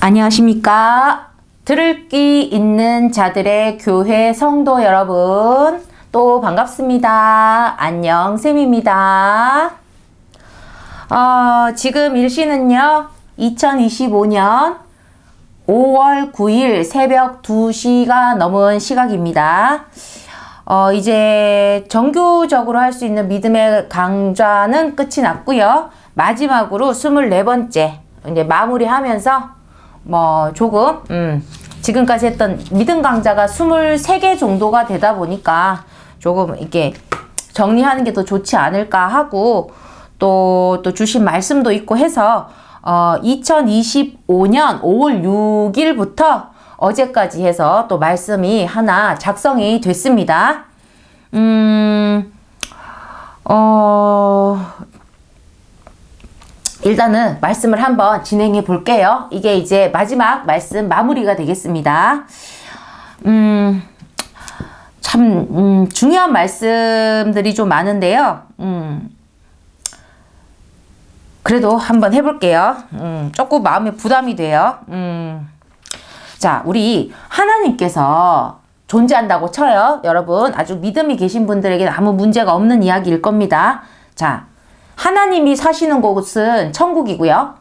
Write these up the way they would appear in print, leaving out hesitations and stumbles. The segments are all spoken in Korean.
안녕하십니까? 들을 귀 있는 자들의 교회 성도 여러분, 또 반갑습니다. 안녕 쌤입니다. 지금 일시는요 2025년 5월 9일 새벽 2시가 넘은 시각입니다. 이제 정규적으로 할 수 있는 믿음의 강좌는 끝이 났고요. 마지막으로 24번째 이제 마무리하면서 조금 지금까지 했던 믿음 강좌가 23개 정도가 되다 보니까 조금 이렇게 정리하는 게 더 좋지 않을까 하고 또 주신 말씀도 있고 해서 2025년 5월 6일부터 어제까지 해서 또 말씀이 하나 작성이 됐습니다. 일단은 말씀을 한번 진행해 볼게요. 이게 이제 마지막 말씀 마무리가 되겠습니다. 참 중요한 말씀들이 좀 많은데요. 그래도 한번 해볼게요. 조금 마음에 부담이 돼요. 자, 우리 하나님께서 존재한다고 쳐요. 여러분, 아주 믿음이 계신 분들에게는 아무 문제가 없는 이야기일 겁니다. 자, 하나님이 사시는 곳은 천국이고요.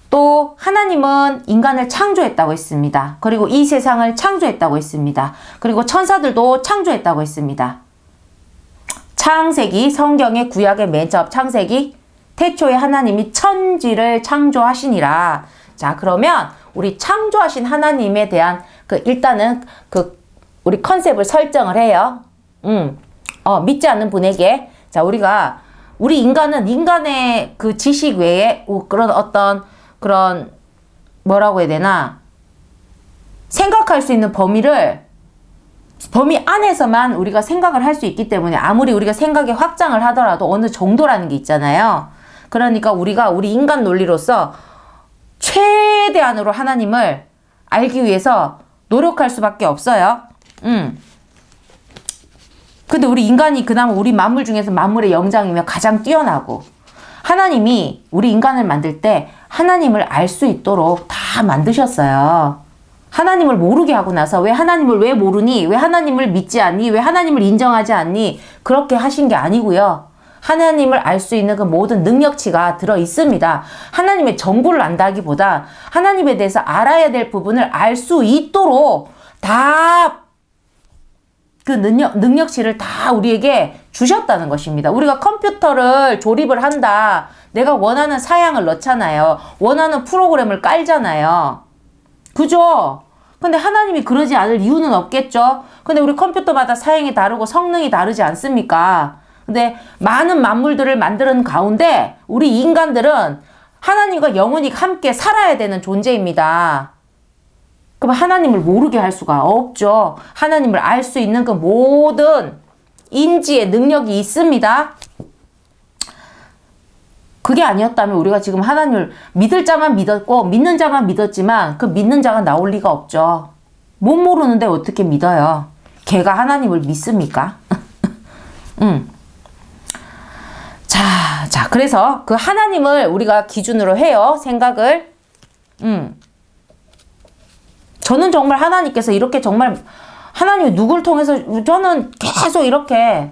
또 하나님은 인간을 창조했다고 했습니다. 그리고 이 세상을 창조했다고 했습니다. 그리고 천사들도 창조했다고 했습니다. 창세기, 성경의 구약의 맨 처음 창세기, 태초에 하나님이 천지를 창조하시니라. 자, 그러면 우리 창조하신 하나님에 대한 일단은 우리 컨셉을 설정을 해요. 믿지 않는 분에게, 자, 우리 인간은 인간의 그 지식 외에 그런 뭐라고 해야 되나, 생각할 수 있는 범위 안에서만 우리가 생각을 할 수 있기 때문에 아무리 우리가 생각의 확장을 하더라도 어느 정도라는 게 있잖아요. 그러니까 우리 인간 논리로서 최대한으로 하나님을 알기 위해서 노력할 수밖에 없어요. 근데 우리 인간이 그나마 우리 만물 중에서 만물의 영장이며 가장 뛰어나고, 하나님이 우리 인간을 만들 때 하나님을 알 수 있도록 다 만드셨어요. 하나님을 모르게 하고 나서 왜 하나님을 왜 모르니? 왜 하나님을 믿지 않니? 왜 하나님을 인정하지 않니? 그렇게 하신 게 아니고요. 하나님을 알 수 있는 그 모든 능력치가 들어 있습니다. 하나님의 전부를 안다기보다 하나님에 대해서 알아야 될 부분을 알 수 있도록 다 그 능력치를 다 우리에게 주셨다는 것입니다. 우리가 컴퓨터를 조립을 한다. 내가 원하는 사양을 넣잖아요. 원하는 프로그램을 깔잖아요. 그죠? 근데 하나님이 그러지 않을 이유는 없겠죠? 근데 우리 컴퓨터마다 사양이 다르고 성능이 다르지 않습니까? 근데 많은 만물들을 만드는 가운데 우리 인간들은 하나님과 영원히 함께 살아야 되는 존재입니다. 그럼 하나님을 모르게 할 수가 없죠. 하나님을 알 수 있는 그 모든 인지의 능력이 있습니다. 그게 아니었다면 우리가 지금 하나님을 믿을 자만 믿었고 믿는 자만 믿었지만 그 믿는 자가 나올 리가 없죠. 못 모르는데 어떻게 믿어요? 걔가 하나님을 믿습니까? 자, 그래서 그 하나님을 우리가 기준으로 해요. 생각을. 저는 정말 하나님께서 이렇게 정말 하나님이 누굴 통해서 저는 계속 이렇게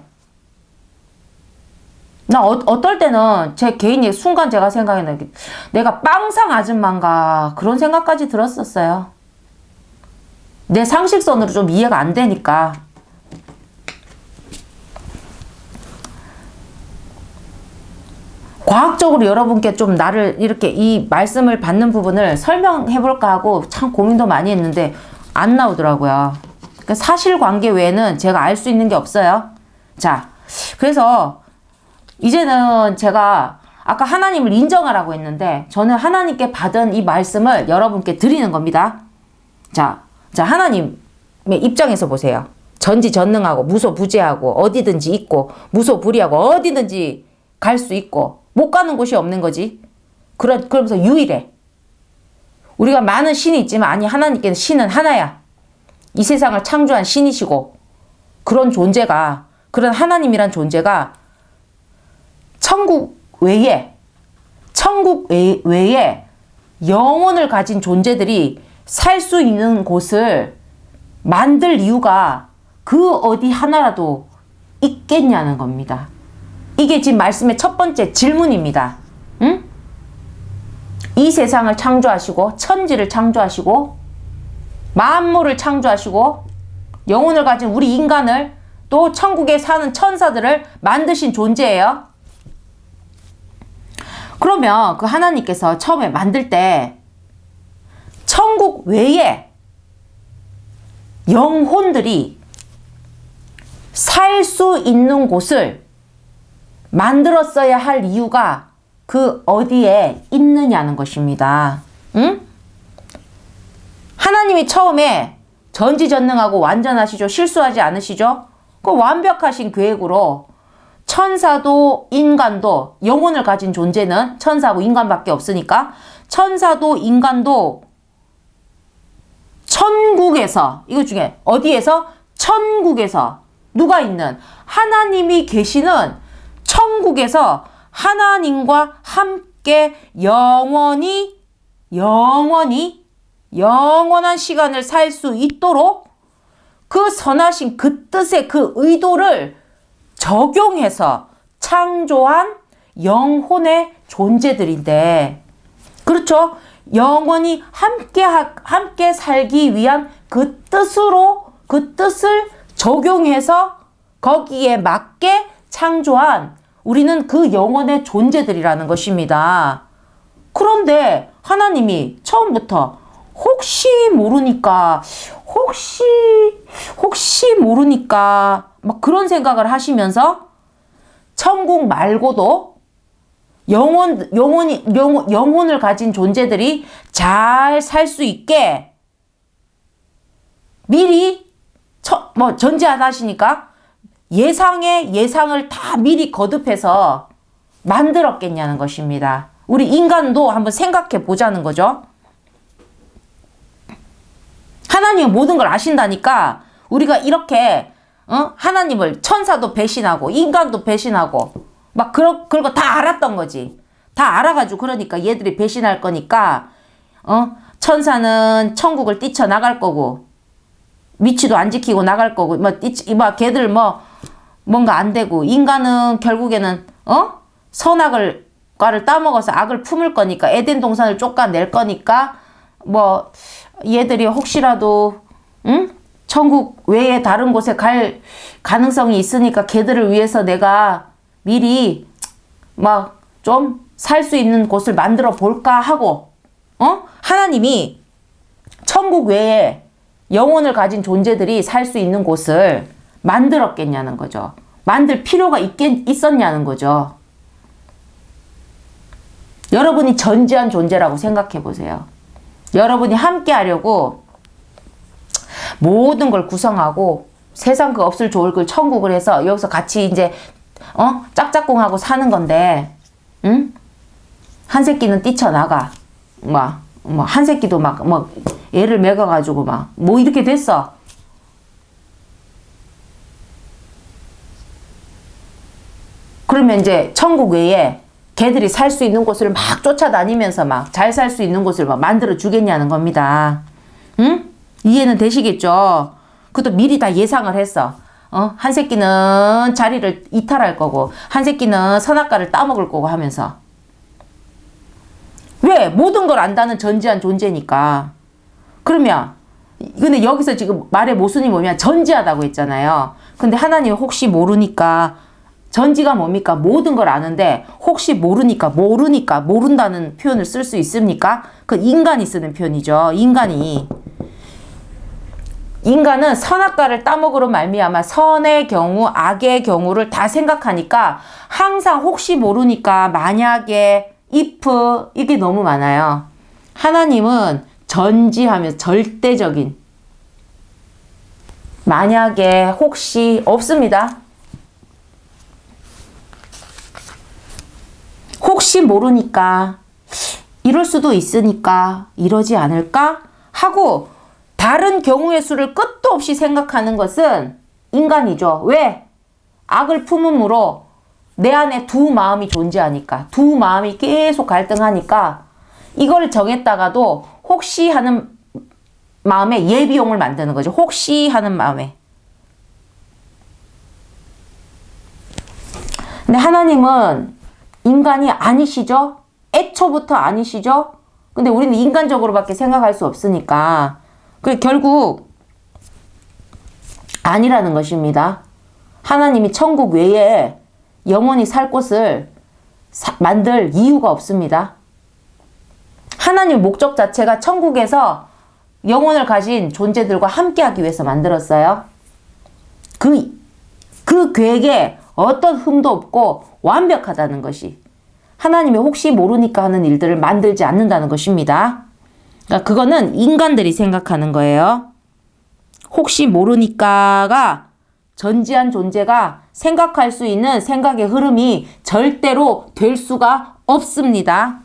어떨 때는 제 개인의 순간 제가 생각해는 내가 빵상 아줌마인가 그런 생각까지 들었었어요. 내 상식선으로 좀 이해가 안 되니까. 과학적으로 여러분께 좀 나를 이렇게 이 말씀을 받는 부분을 설명해 볼까 하고 참 고민도 많이 했는데 안 나오더라고요. 그러니까 사실관계 외에는 제가 알 수 있는 게 없어요. 자, 그래서 이제는 제가 아까 하나님을 인정하라고 했는데 저는 하나님께 받은 이 말씀을 여러분께 드리는 겁니다. 자, 하나님의 입장에서 보세요. 전지전능하고 무소부재하고 어디든지 있고 무소불위하고 어디든지 갈 수 있고 못 가는 곳이 없는 거지. 그러면서 유일해. 우리가 많은 신이 있지만 아니, 하나님께는 신은 하나야. 이 세상을 창조한 신이시고 그런 존재가, 그런 하나님이란 존재가 천국 외에 영혼을 가진 존재들이 살 수 있는 곳을 만들 이유가 그 어디 하나라도 있겠냐는 겁니다. 이게 지금 말씀의 첫 번째 질문입니다. 응? 이 세상을 창조하시고 천지를 창조하시고 만물을 창조하시고 영혼을 가진 우리 인간을 또 천국에 사는 천사들을 만드신 존재예요. 그러면 그 하나님께서 처음에 만들 때 천국 외에 영혼들이 살 수 있는 곳을 만들었어야 할 이유가 그 어디에 있느냐는 것입니다. 응? 하나님이 처음에 전지전능하고 완전하시죠. 실수하지 않으시죠. 그 완벽하신 계획으로 천사도 인간도 영혼을 가진 존재는 천사하고 인간밖에 없으니까 천사도 인간도 천국에서 이거 중에 어디에서? 천국에서 누가 있는? 하나님이 계시는 천국에서 하나님과 함께 영원한 시간을 살 수 있도록 그 선하신 그 뜻의 그 의도를 적용해서 창조한 영혼의 존재들인데, 그렇죠? 영원히 함께 살기 위한 그 뜻을 적용해서 거기에 맞게 창조한 우리는 그 영혼의 존재들이라는 것입니다. 그런데 하나님이 처음부터 혹시 모르니까 막 그런 생각을 하시면서 천국 말고도 영혼을 가진 존재들이 잘 살 수 있게 미리 전제하다 하시니까 예상을 다 미리 거듭해서 만들었겠냐는 것입니다. 우리 인간도 한번 생각해 보자는 거죠. 하나님은 모든 걸 아신다니까 우리가 이렇게 하나님을 천사도 배신하고 인간도 배신하고 막 그런 거 다 알았던 거지. 다 알아가지고 그러니까 얘들이 배신할 거니까 천사는 천국을 뛰쳐나갈 거고 위치도 안 지키고 나갈 거고 걔들 뭔가 안 되고 인간은 결국에는 선악을 과를 따먹어서 악을 품을 거니까 에덴 동산을 쫓아낼 거니까 얘들이 혹시라도 천국 외에 다른 곳에 갈 가능성이 있으니까 걔들을 위해서 내가 미리 좀 살 수 있는 곳을 만들어 볼까 하고 하나님이 천국 외에 영혼을 가진 존재들이 살 수 있는 곳을 만들었겠냐는 거죠. 만들 필요가 있었냐는 거죠. 여러분이 전지한 존재라고 생각해 보세요. 여러분이 함께 하려고 모든 걸 구성하고 세상 그 없을 좋을 그 천국을 해서 여기서 같이 이제 짝짝꿍하고 사는 건데, 응? 한 새끼는 뛰쳐나가. 한 새끼도 애를 먹어가지고 이렇게 됐어. 그러면 이제 천국 외에 걔들이 살 수 있는 곳을 막 쫓아다니면서 잘 살 수 있는 곳을 만들어 주겠냐는 겁니다. 응? 이해는 되시겠죠? 그것도 미리 다 예상을 했어. 한 새끼는 자리를 이탈할 거고, 한 새끼는 선악과를 따먹을 거고 하면서. 왜? 모든 걸 안다는 전지한 존재니까. 그러면, 근데 여기서 지금 말의 모순이 뭐냐면 전지하다고 했잖아요. 근데 하나님 혹시 모르니까, 전지가 뭡니까? 모든 걸 아는데, 혹시 모른다는 표현을 쓸 수 있습니까? 그 인간이 쓰는 표현이죠. 인간은 선악과를 따먹으로 말미암아 선의 경우, 악의 경우를 다 생각하니까 항상 혹시 모르니까 만약에 if 이게 너무 많아요. 하나님은 전지하면서 절대적인 만약에 혹시 없습니다. 혹시 모르니까 이럴 수도 있으니까 이러지 않을까 하고 다른 경우의 수를 끝도 없이 생각하는 것은 인간이죠. 왜? 악을 품음으로 내 안에 두 마음이 존재하니까, 두 마음이 계속 갈등하니까 이걸 정했다가도 혹시 하는 마음에 예비용을 만드는 거죠. 혹시 하는 마음에. 근데 하나님은 인간이 아니시죠? 애초부터 아니시죠? 근데 우리는 인간적으로밖에 생각할 수 없으니까. 그래, 결국 아니라는 것입니다. 하나님이 천국 외에 영원히 살 곳을 만들 이유가 없습니다. 하나님 목적 자체가 천국에서 영혼을 가진 존재들과 함께하기 위해서 만들었어요. 그 계획에 어떤 흠도 없고 완벽하다는 것이 하나님이 혹시 모르니까 하는 일들을 만들지 않는다는 것입니다. 그러니까 그거는 인간들이 생각하는 거예요. 혹시 모르니까가 전지한 존재가 생각할 수 있는 생각의 흐름이 절대로 될 수가 없습니다.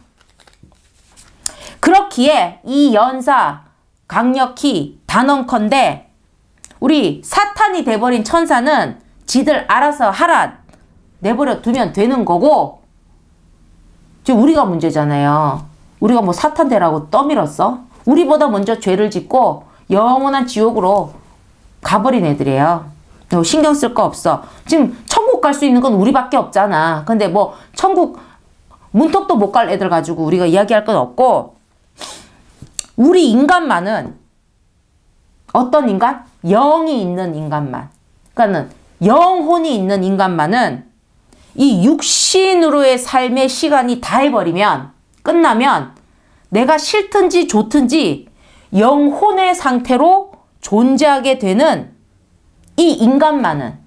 그렇기에 이 연사 강력히 단언컨대 우리 사탄이 돼버린 천사는 지들 알아서 하라 내버려 두면 되는 거고, 지금 우리가 문제잖아요. 우리가 뭐 사탄 되라고 떠밀었어? 우리보다 먼저 죄를 짓고 영원한 지옥으로 가버린 애들이에요. 신경 쓸 거 없어. 지금 천국 갈 수 있는 건 우리밖에 없잖아. 근데 뭐 천국 문턱도 못 갈 애들 가지고 우리가 이야기할 건 없고, 우리 인간만은 어떤 인간? 영이 있는 인간만. 그러니까는 영혼이 있는 인간만은 이 육신으로의 삶의 시간이 다 해버리면, 끝나면 내가 싫든지 좋든지 영혼의 상태로 존재하게 되는 이 인간만은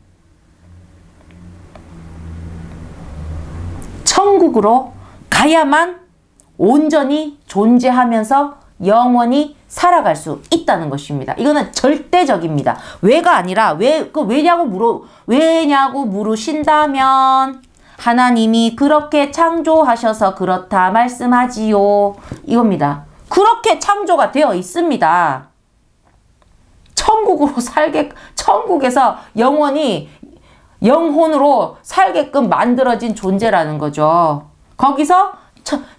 천국으로 가야만 온전히 존재하면서 영원히 살아갈 수 있다는 것입니다. 이거는 절대적입니다. 왜가 아니라 왜냐고 물으신다면 하나님이 그렇게 창조하셔서 그렇다 말씀하지요. 이겁니다. 그렇게 창조가 되어 있습니다. 천국에서 영원히 영혼으로 살게끔 만들어진 존재라는 거죠. 거기서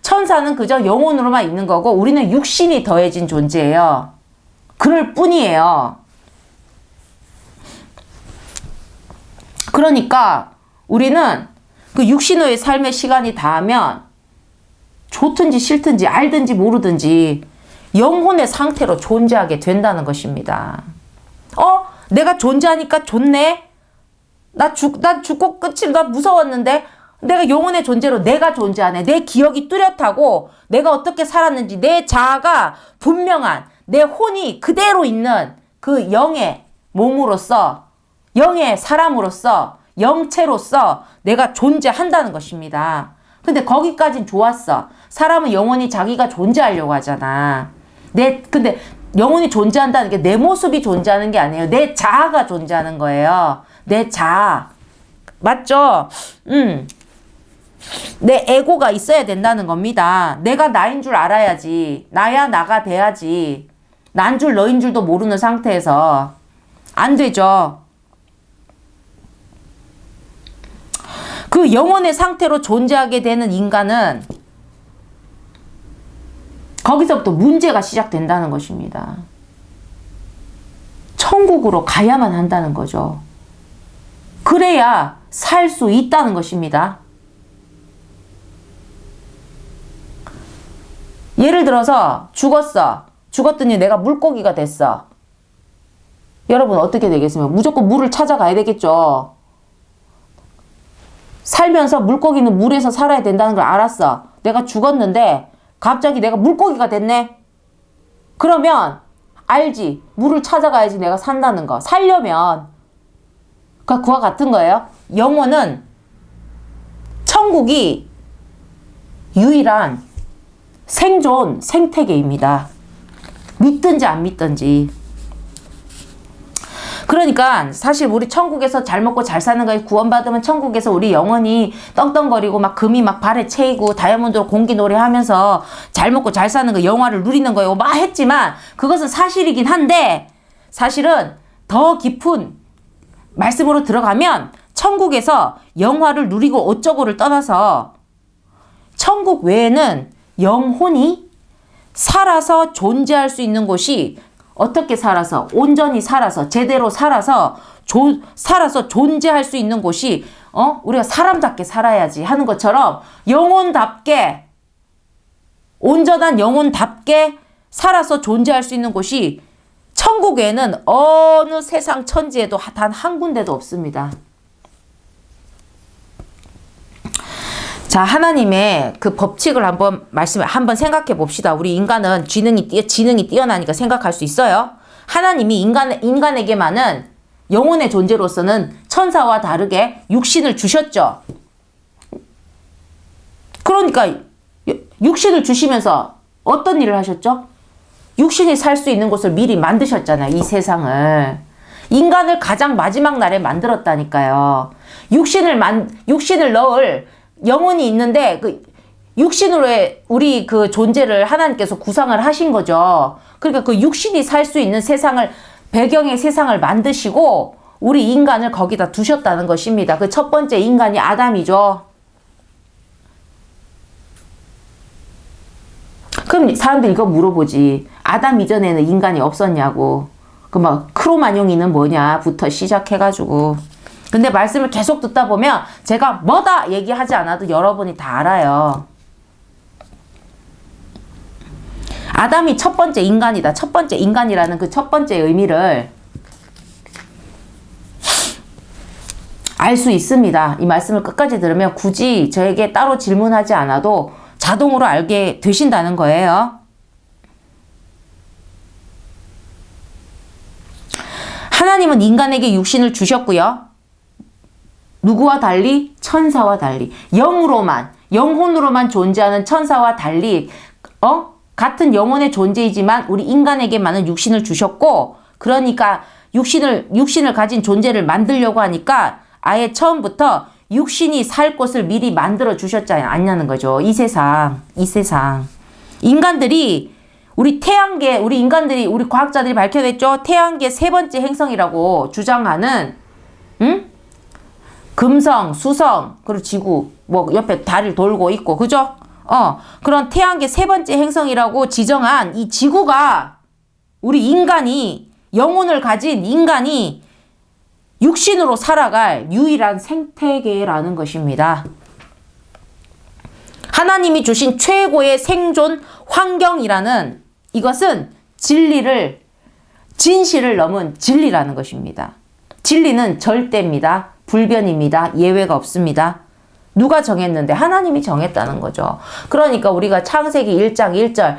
천사는 그저 영혼으로만 있는 거고 우리는 육신이 더해진 존재예요. 그럴 뿐이에요. 그러니까 우리는 그 육신의 삶의 시간이 닿으면 좋든지 싫든지 알든지 모르든지 영혼의 상태로 존재하게 된다는 것입니다. 내가 존재하니까 좋네? 난 죽고 끝이, 나 무서웠는데 내가 영혼의 존재로 내가 존재하네. 내 기억이 뚜렷하고 내가 어떻게 살았는지 내 자아가 분명한 내 혼이 그대로 있는 그 영의 몸으로서, 영의 사람으로서, 영체로서 내가 존재한다는 것입니다. 근데 거기까진 좋았어. 사람은 영원히 자기가 존재하려고 하잖아. 근데 영혼이 존재한다는 게 내 모습이 존재하는 게 아니에요. 내 자아가 존재하는 거예요. 내 자아. 맞죠? 내 에고가 있어야 된다는 겁니다. 내가 나인 줄 알아야지. 나야 나가 돼야지. 난 줄 너인 줄도 모르는 상태에서 안 되죠. 그 영혼의 상태로 존재하게 되는 인간은 거기서부터 문제가 시작된다는 것입니다. 천국으로 가야만 한다는 거죠. 그래야 살 수 있다는 것입니다. 예를 들어서 죽었더니 내가 물고기가 됐어. 여러분 어떻게 되겠습니까? 무조건 물을 찾아가야 되겠죠. 살면서 물고기는 물에서 살아야 된다는 걸 알았어. 내가 죽었는데 갑자기 내가 물고기가 됐네. 그러면 알지. 물을 찾아가야지 내가 산다는 거. 살려면. 그와 같은 거예요. 영혼은 천국이 유일한 생존 생태계입니다. 믿든지 안 믿든지. 그러니까 사실 우리 천국에서 잘 먹고 잘 사는 거에 구원받으면 천국에서 우리 영원히 떵떵거리고 막 금이 막 발에 채이고 다이아몬드로 공기놀이 하면서 잘 먹고 잘 사는 거, 영화를 누리는 거예요. 막 했지만 그것은 사실이긴 한데, 사실은 더 깊은 말씀으로 들어가면 천국에서 영화를 누리고 어쩌고를 떠나서 천국 외에는 영혼이 살아서 존재할 수 있는 곳이 어떻게 살아서 온전히 살아서 제대로 살아서 살아서 존재할 수 있는 곳이 우리가 사람답게 살아야지 하는 것처럼 영혼답게 온전한 영혼답게 살아서 존재할 수 있는 곳이 천국에는 어느 세상 천지에도 단 한 군데도 없습니다. 자, 하나님의 그 법칙을 한번 생각해 봅시다. 우리 인간은 지능이 뛰어나니까 생각할 수 있어요. 하나님이 인간에게만은 영혼의 존재로서는 천사와 다르게 육신을 주셨죠. 그러니까 육신을 주시면서 어떤 일을 하셨죠? 육신이 살 수 있는 곳을 미리 만드셨잖아요. 이 세상을. 인간을 가장 마지막 날에 만들었다니까요. 육신을 넣을 영혼이 있는데 그 육신으로의 우리 그 존재를 하나님께서 구상을 하신 거죠. 그러니까 그 육신이 살 수 있는 배경의 세상을 만드시고 우리 인간을 거기다 두셨다는 것입니다. 그 첫 번째 인간이 아담이죠. 그럼 사람들이 이거 물어보지. 아담 이전에는 인간이 없었냐고. 그 크로마뇽이는 뭐냐부터 시작해가지고. 근데 말씀을 계속 듣다 보면 제가 뭐다 얘기하지 않아도 여러분이 다 알아요. 아담이 첫 번째 인간이다. 첫 번째 인간이라는 그 첫 번째 의미를 알 수 있습니다. 이 말씀을 끝까지 들으면 굳이 저에게 따로 질문하지 않아도 자동으로 알게 되신다는 거예요. 하나님은 인간에게 육신을 주셨고요. 누구와 달리? 천사와 달리. 영혼으로만 존재하는 천사와 달리 같은 영혼의 존재이지만 우리 인간에게만은 육신을 주셨고, 그러니까 육신을 가진 존재를 만들려고 하니까 아예 처음부터 육신이 살 곳을 미리 만들어 주셨지 않냐는 거죠. 이 세상. 인간들이 우리 과학자들이 밝혀냈죠. 태양계 세 번째 행성이라고 주장하는, 금성, 수성, 그리고 지구, 옆에 달을 돌고 있고, 그죠? 그런 태양계 세 번째 행성이라고 지정한 이 지구가 우리 영혼을 가진 인간이 육신으로 살아갈 유일한 생태계라는 것입니다. 하나님이 주신 최고의 생존 환경이라는 이것은 진실을 넘은 진리라는 것입니다. 진리는 절대입니다. 불변입니다. 예외가 없습니다. 누가 정했는데? 하나님이 정했다는 거죠. 그러니까 우리가 창세기 1장 1절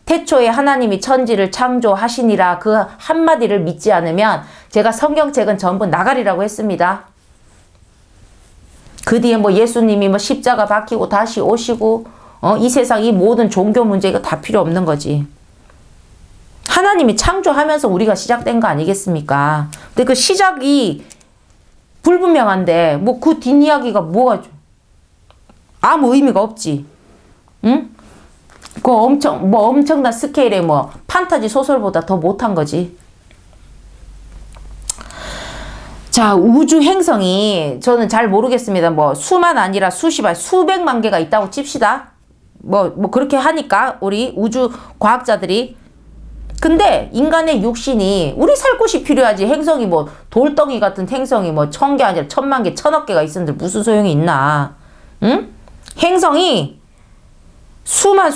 태초에 하나님이 천지를 창조하시니라 그 한마디를 믿지 않으면 제가 성경책은 전부 나가리라고 했습니다. 그 뒤에 예수님이 십자가 박히고 다시 오시고 이 세상 이 모든 종교 문제 이거 다 필요 없는 거지. 하나님이 창조하면서 우리가 시작된 거 아니겠습니까? 근데 그 시작이 불분명한데 그 뒷이야기가 뭐가 아무 의미가 없지. 응? 그 엄청난 스케일의 판타지 소설보다 더 못한 거지. 자, 우주 행성이 저는 잘 모르겠습니다. 수만 아니라 수백만 개가 있다고 칩시다. 그렇게 하니까 우리 우주 과학자들이. 근데 인간의 육신이 우리 살 곳이 필요하지. 행성이 돌덩이 같은 행성이 1000개 아니라 1000만 개, 1000억 개가 있었는데 무슨 소용이 있나? 응? 행성이 수백만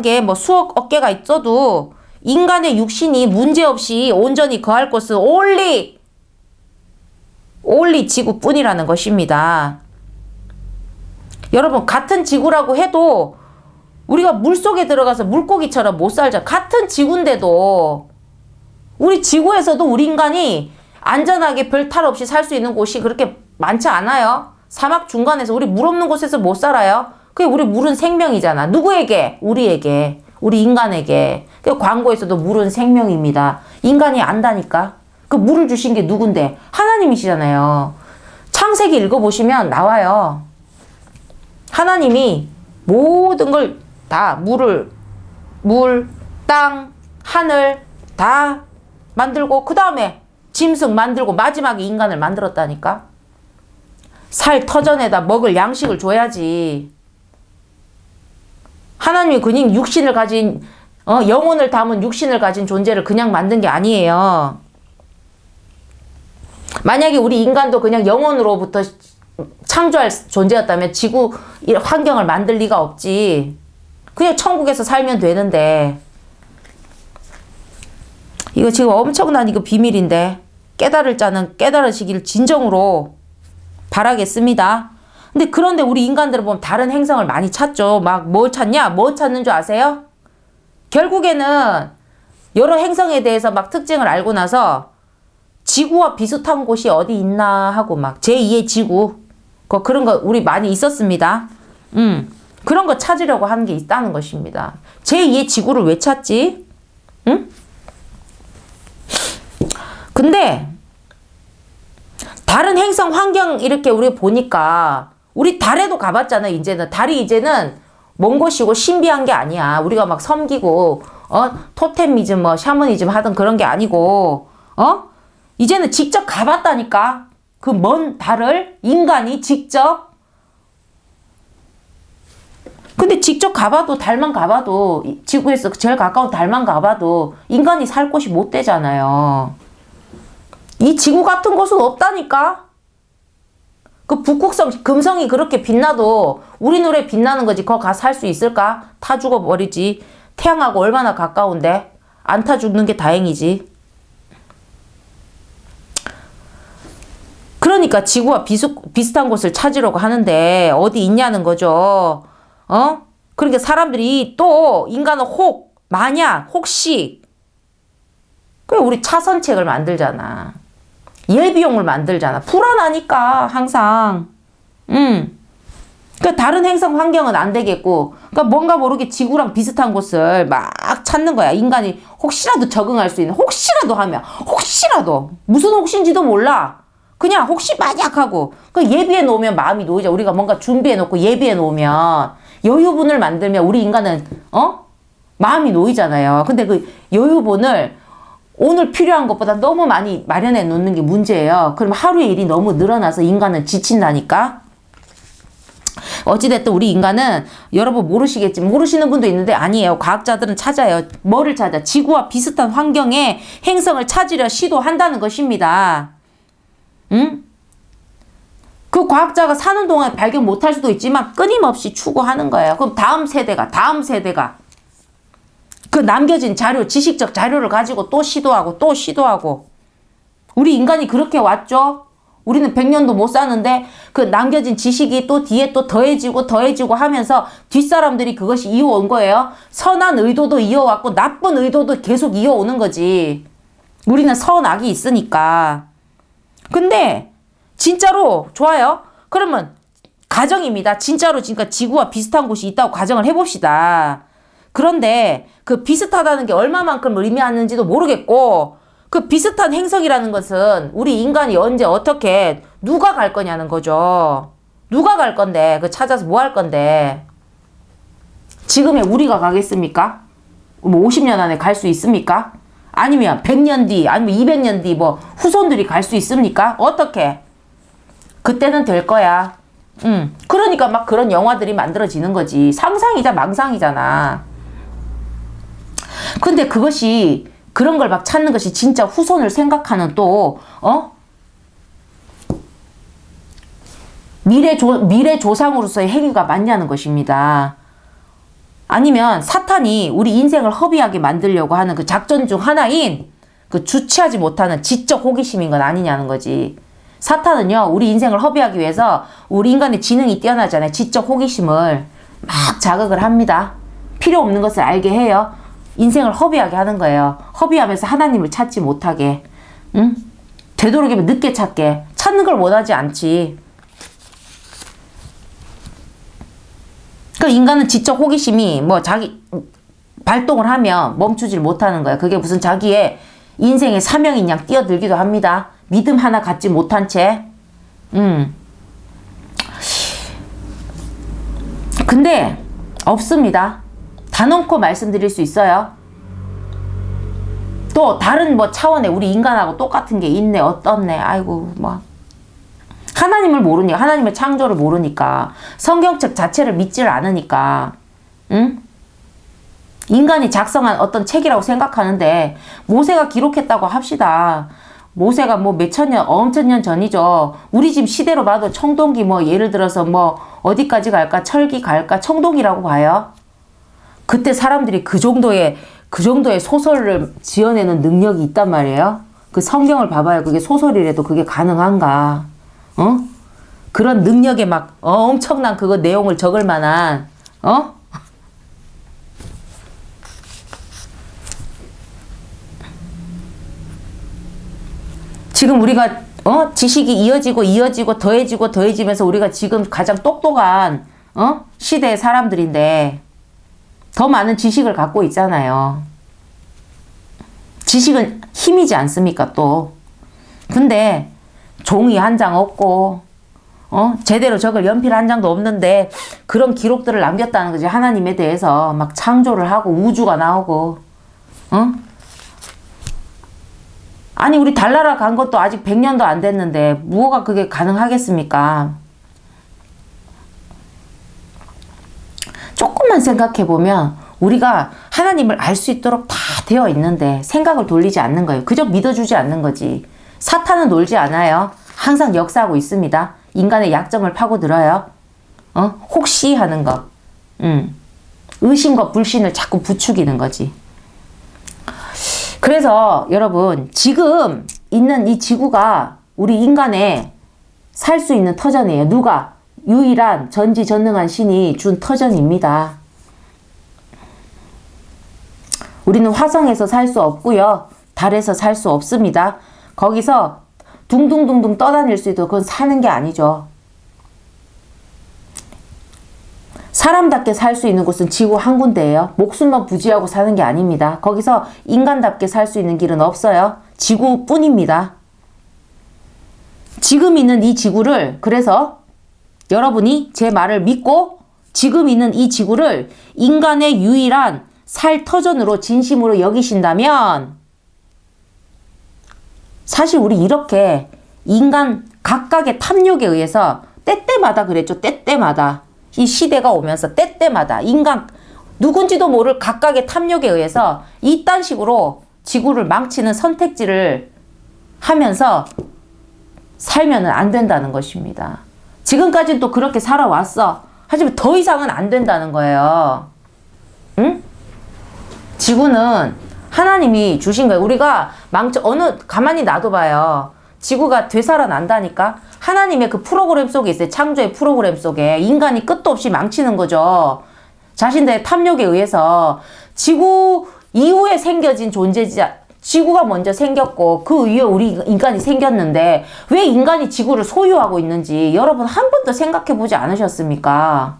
개, 수억 개가 있어도 인간의 육신이 문제없이 온전히 거할 곳은 only 지구뿐이라는 것입니다. 여러분, 같은 지구라고 해도 우리가 물속에 들어가서 물고기처럼 못 살죠. 같은 지구인데도 우리 지구에서도 우리 인간이 안전하게 별 탈 없이 살 수 있는 곳이 그렇게 많지 않아요. 사막 중간에서 우리 물 없는 곳에서 못 살아요. 그게 우리 물은 생명이잖아. 누구에게? 우리에게. 우리 인간에게. 그 광고에서도 물은 생명입니다. 인간이 안다니까. 그 물을 주신 게 누군데? 하나님이시잖아요. 창세기 읽어보시면 나와요. 하나님이 모든 걸 다 물, 땅, 하늘 다 만들고 그 다음에 짐승 만들고 마지막에 인간을 만들었다니까. 살 터전에다 먹을 양식을 줘야지. 하나님이 그냥 육신을 가진 영혼을 담은 육신을 가진 존재를 그냥 만든 게 아니에요. 만약에 우리 인간도 그냥 영혼으로부터 창조할 존재였다면 지구 환경을 만들 리가 없지. 그냥 천국에서 살면 되는데. 이거 지금 엄청난 이거 비밀인데 깨달을 자는 깨달으시길 진정으로 바라겠습니다. 근데 그런데 우리 인간들은 보면 다른 행성을 많이 찾죠. 막 뭘 찾냐? 뭐 찾는 줄 아세요? 결국에는 여러 행성에 대해서 막 특징을 알고 나서 지구와 비슷한 곳이 어디 있나 하고 막 제2의 지구 그런 거 우리 많이 있었습니다. 그런 거 찾으려고 하는 게 있다는 것입니다. 제2의 지구를 왜 찾지? 응? 근데 다른 행성 환경 이렇게 우리 보니까 우리 달에도 가봤잖아. 이제는 달이 이제는 먼 곳이고 신비한 게 아니야. 우리가 막 섬기고 토테미즘 뭐 샤머니즘 하던 그런 게 아니고 이제는 직접 가봤다니까. 그 먼 달을 인간이 직접. 근데 직접 가봐도 달만 가봐도 지구에서 제일 가까운 달만 가봐도 인간이 살 곳이 못 되잖아요. 이 지구 같은 곳은 없다니까. 그 북극성 금성이 그렇게 빛나도 우리 눈에 빛나는 거지. 거기 가서 살 수 있을까? 타 죽어버리지. 태양하고 얼마나 가까운데. 안 타 죽는 게 다행이지. 그러니까 지구와 비슷한 곳을 찾으려고 하는데 어디 있냐는 거죠. 그러니까 사람들이 또 인간은 만약 혹시 그래 우리 차선책을 만들잖아. 예비용을 만들잖아. 불안하니까 항상. 그러니까 다른 행성 환경은 안 되겠고, 그러니까 뭔가 모르게 지구랑 비슷한 곳을 막 찾는 거야. 인간이 혹시라도 적응할 수 있는, 혹시라도 하면, 혹시라도 무슨 혹시인지도 몰라. 그냥 혹시 만약 하고, 그 예비해 놓으면 마음이 놓이죠. 우리가 뭔가 준비해 놓고 예비해 놓으면 여유분을 만들면 우리 인간은 마음이 놓이잖아요. 근데 그 여유분을 오늘 필요한 것보다 너무 많이 마련해 놓는 게 문제예요. 그럼 하루의 일이 너무 늘어나서 인간은 지친다니까. 어찌됐든 우리 인간은 여러분 모르시겠지만 모르시는 분도 있는데 아니에요. 과학자들은 찾아요. 뭐를 찾아? 지구와 비슷한 환경의 행성을 찾으려 시도한다는 것입니다. 응? 그 과학자가 사는 동안 발견 못할 수도 있지만 끊임없이 추구하는 거예요. 그럼 다음 세대가 그 남겨진 자료, 지식적 자료를 가지고 또 시도하고 또 시도하고. 우리 인간이 그렇게 왔죠? 우리는 100년도 못 사는데 그 남겨진 지식이 또 뒤에 또 더해지고 하면서 뒷사람들이 그것이 이어온 거예요. 선한 의도도 이어왔고 나쁜 의도도 계속 이어오는 거지. 우리는 선악이 있으니까. 근데 진짜로 좋아요. 그러면 가정입니다. 진짜로 지금까 지구와 비슷한 곳이 있다고 가정을 해봅시다. 그런데 그 비슷하다는 게 얼마만큼 의미하는지도 모르겠고 그 비슷한 행성이라는 것은 우리 인간이 언제 어떻게 누가 갈 거냐는 거죠. 누가 갈 건데 그 찾아서 뭐 할 건데 지금의 우리가 가겠습니까? 뭐 50년 안에 갈 수 있습니까? 아니면 100년 뒤 아니면 200년 뒤 뭐 후손들이 갈 수 있습니까? 어떻게? 그때는 될 거야. 그러니까 막 그런 영화들이 만들어지는 거지. 상상이자 망상이잖아. 근데 그것이 그런 걸 막 찾는 것이 진짜 후손을 생각하는 또 미래 조상으로서의 행위가 맞냐는 것입니다. 아니면 사탄이 우리 인생을 허비하게 만들려고 하는 그 작전 중 하나인 그 주체하지 못하는 지적 호기심인 건 아니냐는 거지. 사탄은요 우리 인생을 허비하기 위해서 우리 인간의 지능이 뛰어나잖아요. 지적 호기심을 막 자극을 합니다. 필요 없는 것을 알게 해요. 인생을 허비하게 하는 거예요. 허비하면서 하나님을 찾지 못하게. 응? 되도록이면 늦게 찾게. 찾는 걸 원하지 않지. 그 인간은 지적 호기심이 뭐 자기 발동을 하면 멈추질 못하는 거예요. 그게 무슨 자기의 인생의 사명인 양 뛰어들기도 합니다. 믿음 하나 갖지 못한 채. 근데 없습니다. 단언코 말씀드릴 수 있어요. 또 다른 뭐 차원의 우리 인간하고 똑같은 게 있네 어떻네 아이고 뭐 하나님을 모르니까 하나님의 창조를 모르니까 성경책 자체를 믿지를 않으니까 응? 인간이 작성한 어떤 책이라고 생각하는데 모세가 기록했다고 합시다. 모세가 뭐 몇천 년, 엄천 년 전이죠. 우리 지금 시대로 봐도 청동기 뭐 예를 들어서 뭐 어디까지 갈까? 철기 갈까? 청동기라고 봐요. 그때 사람들이 그 정도의 소설을 지어내는 능력이 있단 말이에요. 그 성경을 봐봐요. 그게 소설이라도 그게 가능한가? 어? 그런 능력에 막 엄청난 그거 내용을 적을 만한 지금 우리가 지식이 이어지고 더해지면서 우리가 지금 가장 똑똑한 시대의 사람들인데 더 많은 지식을 갖고 있잖아요. 지식은 힘이지 않습니까 또. 근데 종이 한 장 없고 제대로 적을 연필 한 장도 없는데 그런 기록들을 남겼다는 거지. 하나님에 대해서 막 창조를 하고 우주가 나오고 아니 우리 달나라 간 것도 아직 100년도 안 됐는데 뭐가 그게 가능하겠습니까? 조금만 생각해보면 우리가 하나님을 알 수 있도록 다 되어 있는데 생각을 돌리지 않는 거예요. 그저 믿어주지 않는 거지. 사탄은 놀지 않아요. 항상 역사하고 있습니다. 인간의 약점을 파고들어요. 혹시 하는 거. 의심과 불신을 자꾸 부추기는 거지. 그래서 여러분 지금 있는 이 지구가 우리 인간의 살 수 있는 터전이에요. 누가? 유일한 전지전능한 신이 준 터전입니다. 우리는 화성에서 살 수 없고요. 달에서 살 수 없습니다. 거기서 둥둥둥둥 떠다닐 수 있도록 그건 사는 게 아니죠. 사람답게 살 수 있는 곳은 지구 한 군데예요. 목숨만 부지하고 사는 게 아닙니다. 거기서 인간답게 살 수 있는 길은 없어요. 지구뿐입니다. 지금 있는 이 지구를 그래서 여러분이 제 말을 믿고 지금 있는 이 지구를 인간의 유일한 살 터전으로 진심으로 여기신다면 사실 우리 이렇게 인간 각각의 탐욕에 의해서 때때마다 그랬죠. 때때마다. 이 시대가 오면서 때때마다 인간 누군지도 모를 각각의 탐욕에 의해서 이딴 식으로 지구를 망치는 선택지를 하면서 살면 안 된다는 것입니다. 지금까지는 또 그렇게 살아왔어. 하지만 더 이상은 안 된다는 거예요. 응? 지구는 하나님이 주신 거예요. 우리가 가만히 놔둬봐요. 지구가 되살아난다니까? 하나님의 그 프로그램 속에 있어요. 창조의 프로그램 속에. 인간이 끝도 없이 망치는 거죠. 자신들의 탐욕에 의해서. 지구 이후에 생겨진 존재지, 지구가 먼저 생겼고 그 이후에 우리 인간이 생겼는데 왜 인간이 지구를 소유하고 있는지 여러분 한 번도 생각해 보지 않으셨습니까?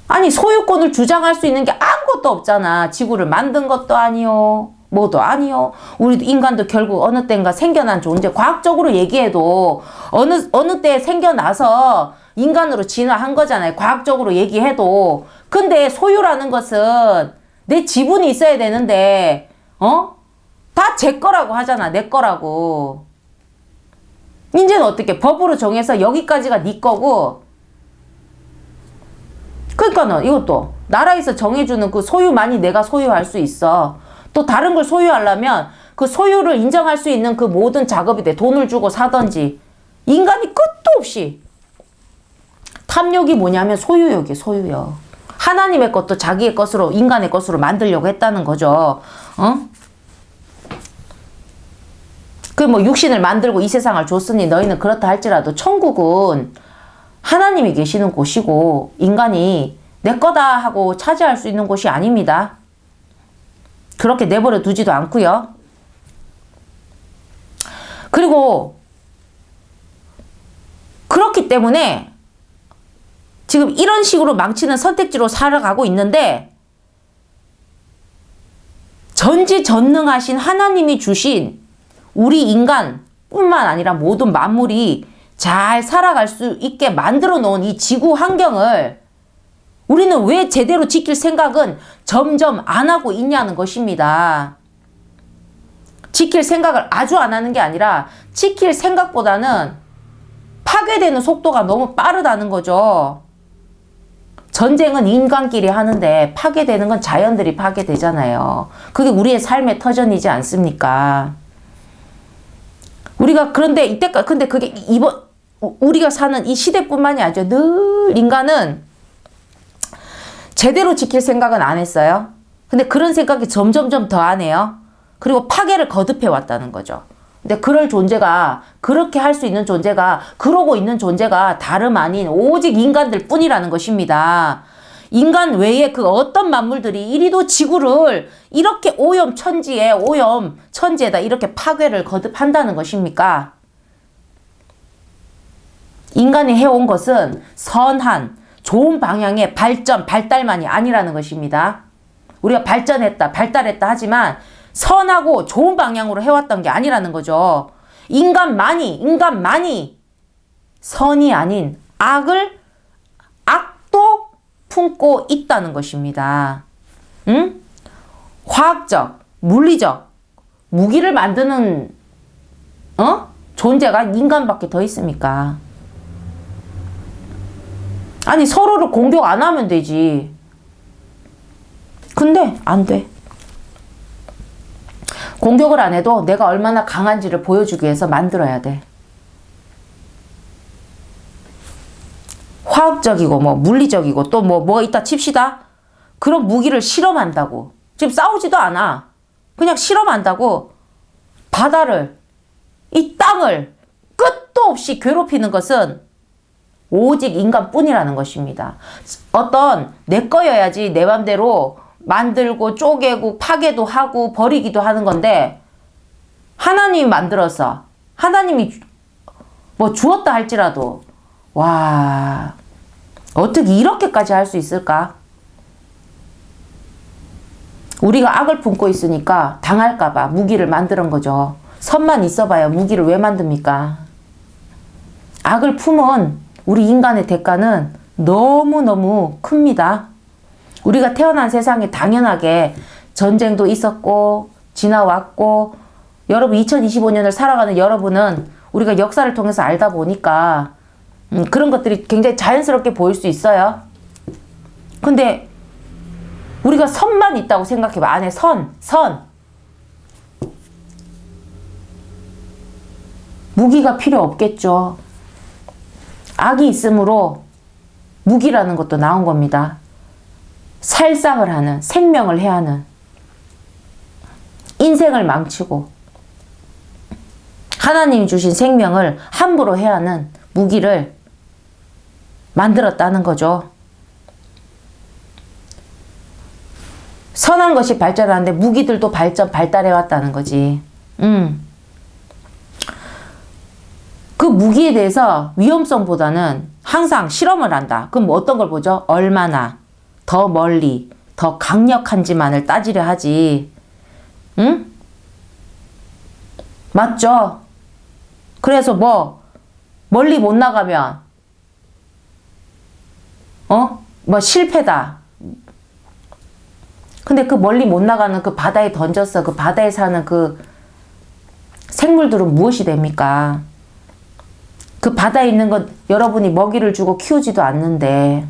아니 소유권을 주장할 수 있는 게 아무것도 없잖아. 지구를 만든 것도 아니요. 뭐도 아니요. 우리도 인간도 결국 어느 때인가 생겨난 존재. 과학적으로 얘기해도 어느 때 생겨나서 인간으로 진화한 거잖아요. 과학적으로 얘기해도. 근데 소유라는 것은 내 지분이 있어야 되는데 다 제 거라고 하잖아. 내 거라고. 이제는 어떻게 법으로 정해서 여기까지가 네 거고 그러니까는 이것도 나라에서 정해주는 그 소유만이 내가 소유할 수 있어. 또 다른 걸 소유하려면 그 소유를 인정할 수 있는 그 모든 작업이 돼. 돈을 주고 사든지. 인간이 끝도 없이. 탐욕이 뭐냐면 소유욕이에요. 소유욕. 하나님의 것도 자기의 것으로 인간의 것으로 만들려고 했다는 거죠. 그 뭐 육신을 만들고 이 세상을 줬으니 너희는 그렇다 할지라도 천국은 하나님이 계시는 곳이고 인간이 내 거다 하고 차지할 수 있는 곳이 아닙니다. 그렇게 내버려 두지도 않고요. 그리고 그렇기 때문에 지금 이런 식으로 망치는 선택지로 살아가고 있는데 전지전능하신 하나님이 주신 우리 인간뿐만 아니라 모든 만물이 잘 살아갈 수 있게 만들어 놓은 이 지구 환경을 우리는 왜 제대로 지킬 생각은 점점 안 하고 있냐는 것입니다. 지킬 생각을 아주 안 하는 게 아니라 지킬 생각보다는 파괴되는 속도가 너무 빠르다는 거죠. 전쟁은 인간끼리 하는데 파괴되는 건 자연들이 파괴되잖아요. 그게 우리의 삶의 터전이지 않습니까? 우리가 그런데 이때까지 근데 그게 우리가 사는 이 시대뿐만이 아니죠. 늘 인간은 제대로 지킬 생각은 안 했어요. 근데 그런 생각이 점점점 더 안 해요. 그리고 파괴를 거듭해 왔다는 거죠. 근데 그럴 존재가, 그렇게 할 수 있는 존재가, 그러고 있는 존재가 다름 아닌 오직 인간들 뿐이라는 것입니다. 인간 외에 그 어떤 만물들이 이리도 지구를 이렇게 오염천지에다 이렇게 파괴를 거듭한다는 것입니까? 인간이 해온 것은 선한, 좋은 방향의 발달만이 아니라는 것입니다. 우리가 발달했다 하지만 선하고 좋은 방향으로 해왔던 게 아니라는 거죠. 인간만이 선이 아닌 악도 품고 있다는 것입니다. 응? 화학적, 물리적, 무기를 만드는, 존재가 인간밖에 더 있습니까? 아니, 서로를 공격 안 하면 되지. 근데, 안 돼. 공격을 안 해도 내가 얼마나 강한지를 보여주기 위해서 만들어야 돼. 화학적이고 물리적이고 또 뭐가 있다 칩시다. 그런 무기를 실험한다고. 지금 싸우지도 않아. 그냥 실험한다고 바다를, 이 땅을 끝도 없이 괴롭히는 것은 오직 인간뿐이라는 것입니다. 어떤 내 거여야지 내 맘대로 만들고 쪼개고 파괴도 하고 버리기도 하는 건데, 하나님이 만들어서 하나님이 주었다 할지라도 와, 어떻게 이렇게까지 할 수 있을까? 우리가 악을 품고 있으니까 당할까봐 무기를 만드는 거죠. 선만 있어봐야 무기를 왜 만듭니까? 악을 품은 우리 인간의 대가는 너무너무 큽니다. 우리가 태어난 세상에 당연하게 전쟁도 있었고 지나왔고, 여러분 2025년을 살아가는 여러분은 우리가 역사를 통해서 알다 보니까 그런 것들이 굉장히 자연스럽게 보일 수 있어요. 근데 우리가 선만 있다고 생각해봐. 안에 선. 무기가 필요 없겠죠. 악이 있으므로 무기라는 것도 나온 겁니다. 살상을 하는, 생명을 해하는, 인생을 망치고 하나님이 주신 생명을 함부로 해하는 무기를 만들었다는 거죠. 선한 것이 발전하는데 무기들도 발달해왔다는 거지. 그 무기에 대해서 위험성보다는 항상 실험을 한다. 그럼 어떤 걸 보죠? 얼마나 더 멀리, 더 강력한지만을 따지려 하지. 응? 맞죠? 그래서 멀리 못 나가면, 실패다. 근데 그 멀리 못 나가는 그 바다에 던졌어. 그 바다에 사는 그 생물들은 무엇이 됩니까? 그 바다에 있는 것 여러분이 먹이를 주고 키우지도 않는데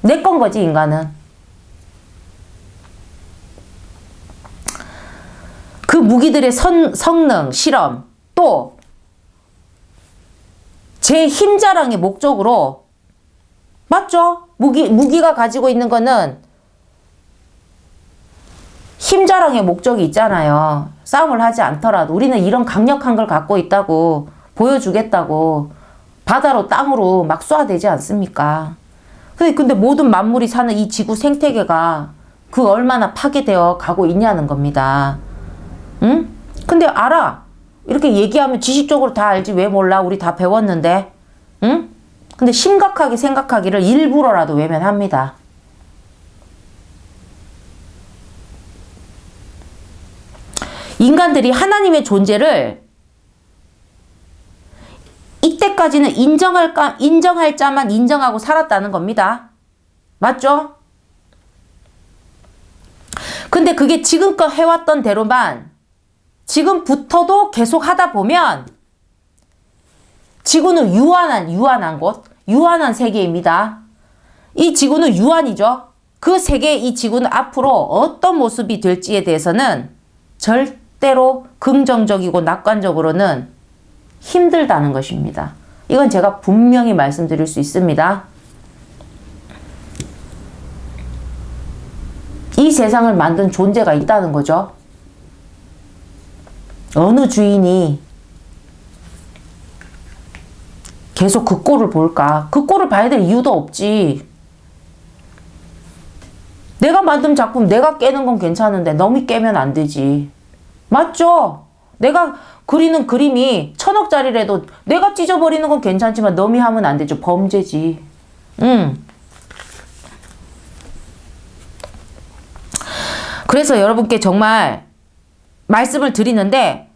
내 건 거지, 인간은. 그 무기들의 성능, 실험, 또 제 힘자랑의 목적으로, 맞죠? 무기가 가지고 있는 거는 힘자랑의 목적이 있잖아요. 싸움을 하지 않더라도 우리는 이런 강력한 걸 갖고 있다고 보여주겠다고 바다로 땅으로 막 쏴대지 않습니까? 근데 모든 만물이 사는 이 지구 생태계가 그 얼마나 파괴되어 가고 있냐는 겁니다. 응? 근데 알아. 이렇게 얘기하면 지식적으로 다 알지 왜 몰라? 우리 다 배웠는데. 응? 근데 심각하게 생각하기를 일부러라도 외면합니다. 인간들이 하나님의 존재를 이때까지는 인정할 자만 인정하고 살았다는 겁니다. 맞죠? 근데 그게 지금껏 해왔던 대로만 지금부터도 계속 하다 보면 지구는 유한한 곳, 유한한 세계입니다. 이 지구는 유한이죠. 그 세계의 이 지구는 앞으로 어떤 모습이 될지에 대해서는 절대로 긍정적이고 낙관적으로는 힘들다는 것입니다. 이건 제가 분명히 말씀드릴 수 있습니다. 이 세상을 만든 존재가 있다는 거죠. 어느 주인이 계속 그 꼴을 볼까? 그 꼴을 봐야 될 이유도 없지. 내가 만든 작품 내가 깨는 건 괜찮은데 남이 깨면 안 되지. 맞죠? 내가 그리는 그림이 1000억짜리라도 내가 찢어버리는 건 괜찮지만 남이 하면 안 되죠. 범죄지. 그래서 여러분께 정말 말씀을 드리는데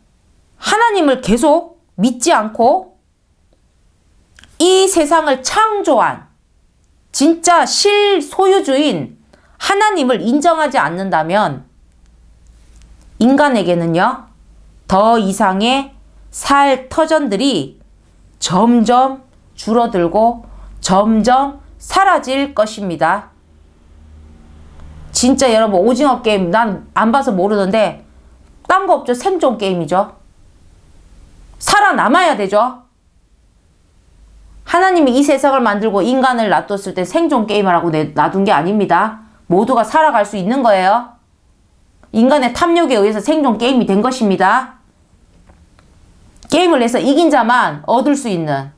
하나님을 계속 믿지 않고 이 세상을 창조한 진짜 실소유주인 하나님을 인정하지 않는다면 인간에게는요, 더 이상의 살 터전들이 점점 줄어들고 점점 사라질 것입니다. 진짜 여러분, 오징어 게임 난 안 봐서 모르는데 딴 거 없죠. 생존 게임이죠. 살아남아야 되죠. 하나님이 이 세상을 만들고 인간을 놔뒀을 때 생존 게임을 하고 놔둔 게 아닙니다. 모두가 살아갈 수 있는 거예요. 인간의 탐욕에 의해서 생존 게임이 된 것입니다. 게임을 해서 이긴 자만 얻을 수 있는.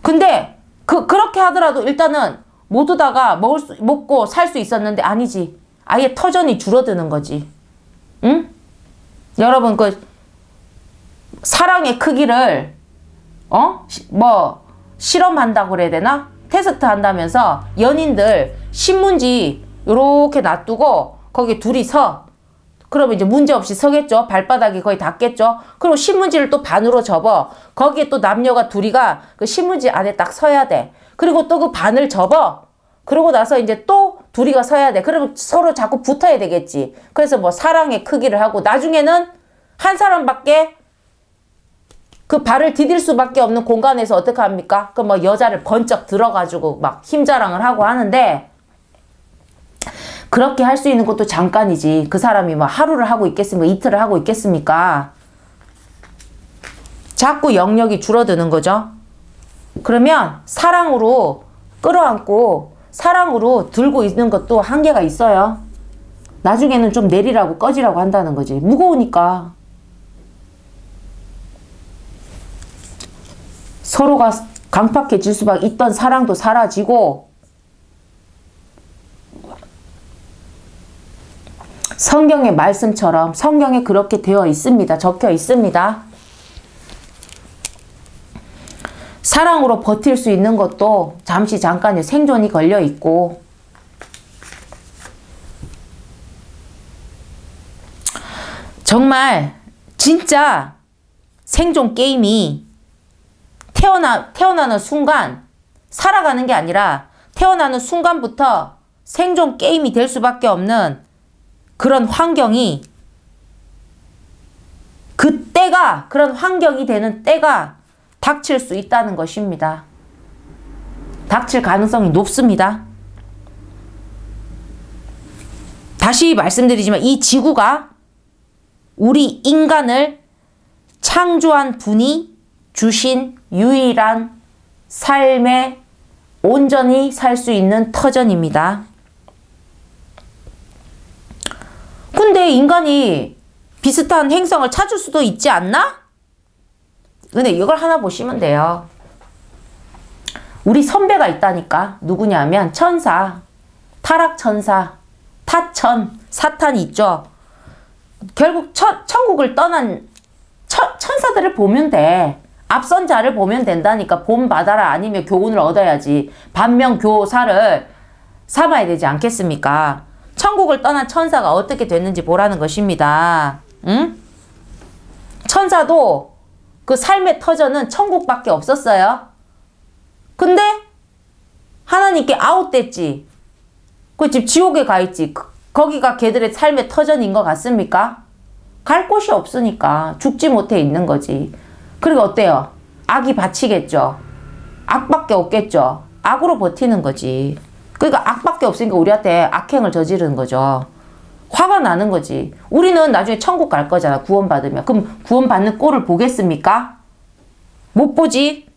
근데 그렇게 하더라도 일단은 모두 다가 먹고 살 수 있었는데 아니지. 아예 터전이 줄어드는 거지. 응? 여러분 그 사랑의 크기를 실험한다고 그래야 되나? 테스트 한다면서 연인들 신문지 요렇게 놔두고 거기 둘이 서. 그러면 이제 문제없이 서겠죠. 발바닥이 거의 닿겠죠. 그리고 신문지를 또 반으로 접어. 거기에 또 남녀가 둘이가 그 신문지 안에 딱 서야 돼. 그리고 또 그 반을 접어. 그러고 나서 이제 또 둘이가 서야 돼. 그러면 서로 자꾸 붙어야 되겠지. 그래서 뭐 사랑의 크기를 하고 나중에는 한 사람밖에 그 발을 디딜 수밖에 없는 공간에서 어떻게 합니까? 그 뭐 여자를 번쩍 들어가지고 막 힘자랑을 하고 하는데 그렇게 할 수 있는 것도 잠깐이지. 그 사람이 뭐 하루를 하고 있겠습니까? 이틀을 하고 있겠습니까? 자꾸 영역이 줄어드는 거죠. 그러면 사랑으로 끌어안고 사랑으로 들고 있는 것도 한계가 있어요. 나중에는 좀 내리라고 꺼지라고 한다는 거지. 무거우니까. 서로가 강팍해질 수밖에 있던 사랑도 사라지고 성경의 말씀처럼 성경에 그렇게 되어 있습니다. 적혀 있습니다. 사랑으로 버틸 수 있는 것도 잠시 잠깐의 생존이 걸려 있고 정말 진짜 생존 게임이 태어나는 순간 살아가는 게 아니라 태어나는 순간부터 생존 게임이 될 수밖에 없는 그런 환경이 그때가 그런 환경이 되는 때가 닥칠 수 있다는 것입니다. 닥칠 가능성이 높습니다. 다시 말씀드리지만 이 지구가 우리 인간을 창조한 분이 주신 유일한 삶에 온전히 살 수 있는 터전입니다. 근데 인간이 비슷한 행성을 찾을 수도 있지 않나? 근데 이걸 하나 보시면 돼요. 우리 선배가 있다니까. 누구냐면 천사, 타락천사, 타천, 사탄이 있죠. 결국 천국을 떠난 천사들을 보면 돼. 앞선 자를 보면 된다니까. 본받아라 아니면 교훈을 얻어야지. 반면교사를 삼아야 되지 않겠습니까? 천국을 떠난 천사가 어떻게 됐는지 보라는 것입니다. 응? 천사도 그 삶의 터전은 천국밖에 없었어요. 근데 하나님께 아웃됐지. 그 집 지옥에 가 있지. 거기가 걔들의 삶의 터전인 것 같습니까? 갈 곳이 없으니까 죽지 못해 있는 거지. 그리고 어때요? 악이 바치겠죠. 악밖에 없겠죠. 악으로 버티는 거지. 그러니까 악밖에 없으니까 우리한테 악행을 저지르는 거죠. 화가 나는 거지. 우리는 나중에 천국 갈 거잖아, 구원받으면. 그럼 구원받는 꼴을 보겠습니까? 못 보지.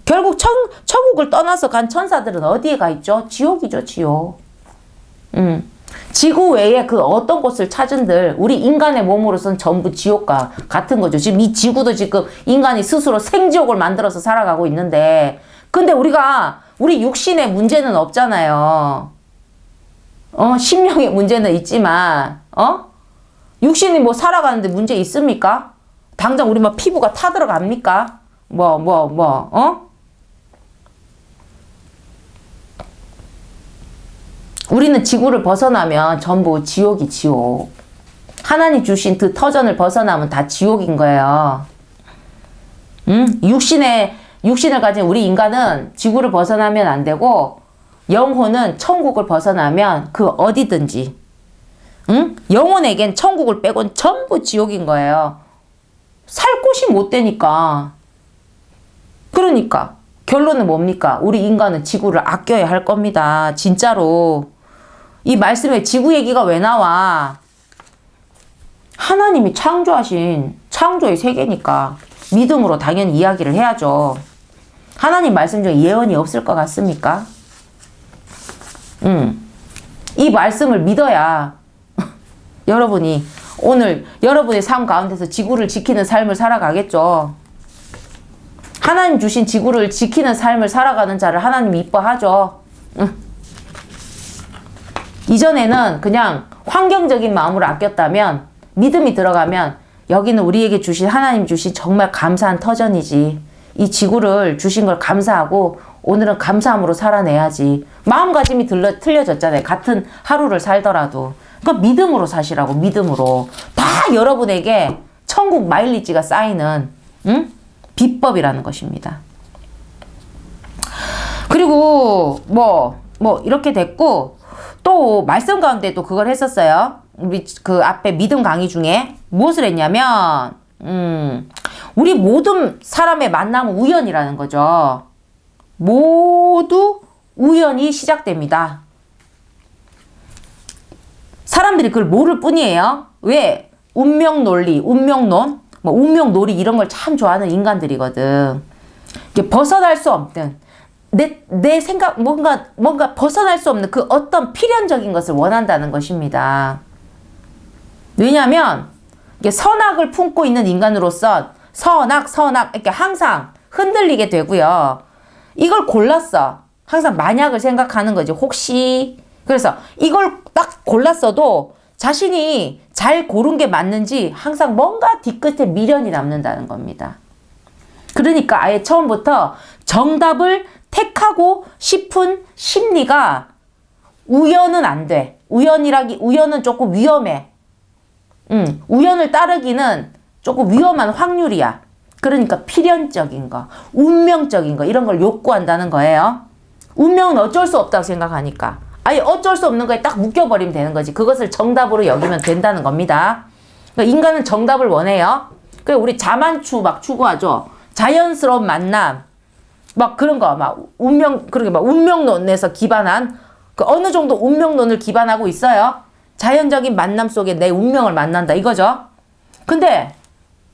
결국 천국을 떠나서 간 천사들은 어디에 가 있죠? 지옥이죠, 지옥. 지구 외에 그 어떤 곳을 찾은들 우리 인간의 몸으로서는 전부 지옥과 같은 거죠. 지금 이 지구도 지금 인간이 스스로 생지옥을 만들어서 살아가고 있는데, 근데 우리 육신의 문제는 없잖아요. 심령의 문제는 있지만, 육신이 뭐 살아가는데 문제 있습니까? 당장 우리 막 피부가 타들어갑니까? 우리는 지구를 벗어나면 전부 지옥이 지옥. 하나님 주신 그 터전을 벗어나면 다 지옥인 거예요. 육신을 가진 우리 인간은 지구를 벗어나면 안 되고, 영혼은 천국을 벗어나면 그 어디든지, 영혼에겐 천국을 빼곤 전부 지옥인 거예요. 살 곳이 못 되니까. 그러니까 결론은 뭡니까? 우리 인간은 지구를 아껴야 할 겁니다. 진짜로. 이 말씀에 지구 얘기가 왜 나와? 하나님이 창조하신 창조의 세계니까 믿음으로 당연히 이야기를 해야죠. 하나님 말씀 중에 예언이 없을 것 같습니까? 이 말씀을 믿어야 여러분이 오늘 여러분의 삶 가운데서 지구를 지키는 삶을 살아가겠죠. 하나님 주신 지구를 지키는 삶을 살아가는 자를 하나님 이뻐하죠. 이전에는 그냥 환경적인 마음으로 아꼈다면, 믿음이 들어가면 여기는 우리에게 주신, 하나님 주신 정말 감사한 터전이지. 이 지구를 주신 걸 감사하고 오늘은 감사함으로 살아내야지. 마음가짐이 틀려졌잖아요. 같은 하루를 살더라도. 그러니까 믿음으로 사시라고, 믿음으로. 다 여러분에게 천국 마일리지가 쌓이는 비법이라는 것입니다. 그리고 이렇게 됐고, 또 말씀 가운데 또 그걸 했었어요. 우리 그 앞에 믿음 강의 중에 무엇을 했냐면, 우리 모든 사람의 만남은 우연이라는 거죠. 모두 우연이 시작됩니다. 사람들이 그걸 모를 뿐이에요. 왜? 운명 논리, 운명론, 운명놀이 이런 걸 참 좋아하는 인간들이거든. 이게 벗어날 수 없는, 내 생각, 뭔가 벗어날 수 없는 그 어떤 필연적인 것을 원한다는 것입니다. 왜냐하면 이게 선악을 품고 있는 인간으로서 선악 이렇게 항상 흔들리게 되고요. 이걸 골랐어. 항상 만약을 생각하는 거지. 혹시. 그래서 이걸 딱 골랐어도 자신이 잘 고른 게 맞는지 항상 뭔가 뒤끝에 미련이 남는다는 겁니다. 그러니까 아예 처음부터 정답을 택하고 싶은 심리가, 우연은 안 돼. 우연은 조금 위험해. 우연을 따르기는 조금 위험한 확률이야. 그러니까 필연적인 거, 운명적인 거, 이런 걸 요구한다는 거예요. 운명은 어쩔 수 없다고 생각하니까. 아예 어쩔 수 없는 거에 딱 묶여버리면 되는 거지. 그것을 정답으로 여기면 된다는 겁니다. 그러니까 인간은 정답을 원해요. 그래서 우리 자만추 막 추구하죠. 자연스러운 만남, 그런 거, 운명론에서 기반한, 그 어느 정도 운명론을 기반하고 있어요. 자연적인 만남 속에 내 운명을 만난다, 이거죠. 근데,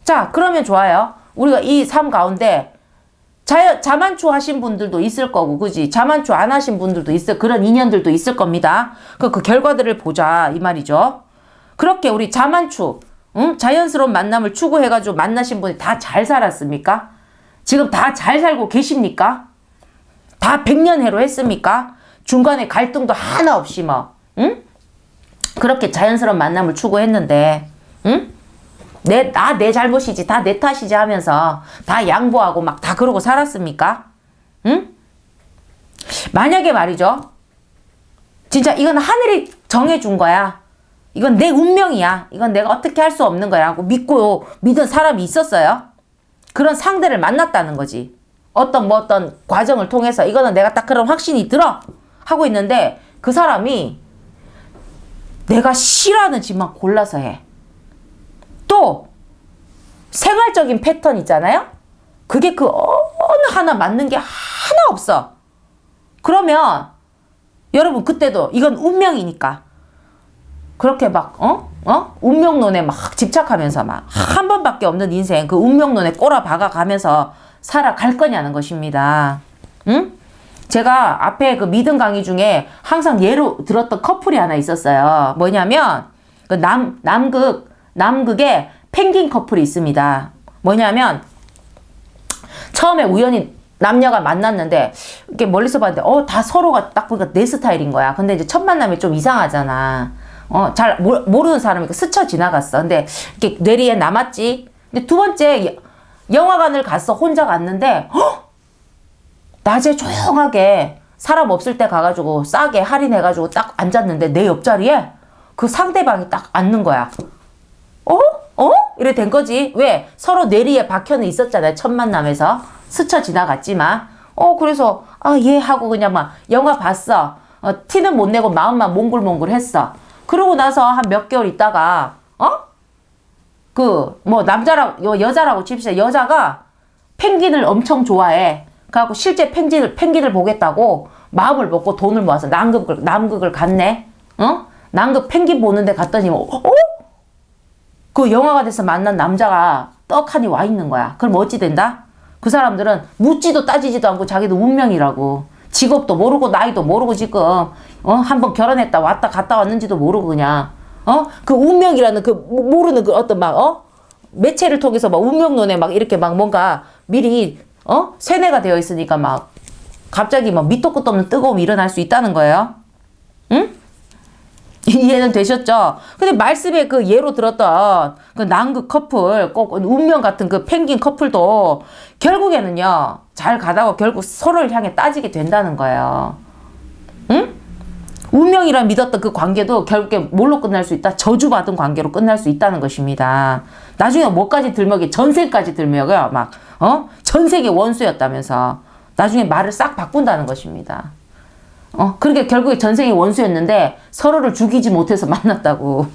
자, 그러면 좋아요. 우리가 이 삶 가운데 자만추 하신 분들도 있을 거고, 그지? 자만추 안 하신 분들도 그런 인연들도 있을 겁니다. 그 결과들을 보자, 이 말이죠. 그렇게 우리 자만추, 자연스러운 만남을 추구해가지고 만나신 분이 다 잘 살았습니까? 지금 다 잘 살고 계십니까? 다 백년해로 했습니까? 중간에 갈등도 하나 없이 그렇게 자연스러운 만남을 추구했는데, 내 잘못이지, 다 내 탓이지 하면서 다 양보하고 막 다 그러고 살았습니까? 만약에 말이죠. 진짜 이건 하늘이 정해준 거야. 이건 내 운명이야. 이건 내가 어떻게 할 수 없는 거야 하고 믿은 사람이 있었어요. 그런 상대를 만났다는 거지. 어떤 과정을 통해서 이거는 내가 딱 그런 확신이 들어 하고 있는데, 그 사람이 내가 싫어하는 짓만 골라서 해. 또 생활적인 패턴 있잖아요. 그게 그 어느 하나 맞는 게 하나 없어. 그러면 여러분 그때도 이건 운명이니까 그렇게 막 운명론에 막 집착하면서 막 한 번밖에 없는 인생 그 운명론에 꼬라박아 가면서 살아갈 거냐는 것입니다. 응? 제가 앞에 그 믿음 강의 중에 항상 예로 들었던 커플이 하나 있었어요. 뭐냐면 그 남극에 펭귄 커플이 있습니다. 뭐냐면 처음에 우연히 남녀가 만났는데 이렇게 멀리서 봤는데 다 서로가 딱 보니까 내 스타일인 거야. 근데 이제 첫 만남이 좀 이상하잖아. 잘 모르는 사람이니까 스쳐 지나갔어. 근데 이렇게 뇌리에 남았지. 근데 두 번째 영화관을 갔어. 혼자 갔는데 낮에 조용하게 사람 없을 때 가가지고 싸게 할인해가지고 딱 앉았는데 내 옆자리에 그 상대방이 딱 앉는 거야. 이래 된 거지. 왜? 서로 뇌리에 박혀는 있었잖아요. 첫 만남에서. 스쳐 지나갔지만. 그래서, 예 하고 그냥 막 영화 봤어. 티는 못 내고 마음만 몽글몽글 했어. 그러고 나서 한 몇 개월 있다가, 여자라고 칩시다. 여자가 펭귄을 엄청 좋아해. 그래갖고 실제 펭귄을 보겠다고 마음을 먹고 돈을 모아서 남극을 갔네. 남극 펭귄 보는데 갔더니, 그 영화관에서 만난 남자가 떡하니 와 있는 거야. 그럼 어찌 된다? 그 사람들은 묻지도 따지지도 않고 자기도 운명이라고. 직업도 모르고 나이도 모르고 지금 한번 결혼했다 왔다 갔다 왔는지도 모르고 그냥 그 운명이라는 그 모르는 그 어떤 매체를 통해서 막 운명론에 막 이렇게 막 뭔가 미리 세뇌가 되어 있으니까 막 갑자기 막 밑도 끝도 없는 뜨거움이 일어날 수 있다는 거예요. 응? 이해는 되셨죠? 근데 말씀에 그 예로 들었던 그 남극 커플, 꼭 운명 같은 그 펭귄 커플도 결국에는요, 잘 가다가 결국 서로를 향해 따지게 된다는 거예요. 응? 운명이라 믿었던 그 관계도 결국에 뭘로 끝날 수 있다? 저주받은 관계로 끝날 수 있다는 것입니다. 나중에 뭐까지 들먹이, 전생까지 들먹여. 막, 전 세계 원수였다면서. 나중에 말을 싹 바꾼다는 것입니다. 그러니까 결국에 전생이 원수였는데 서로를 죽이지 못해서 만났다고.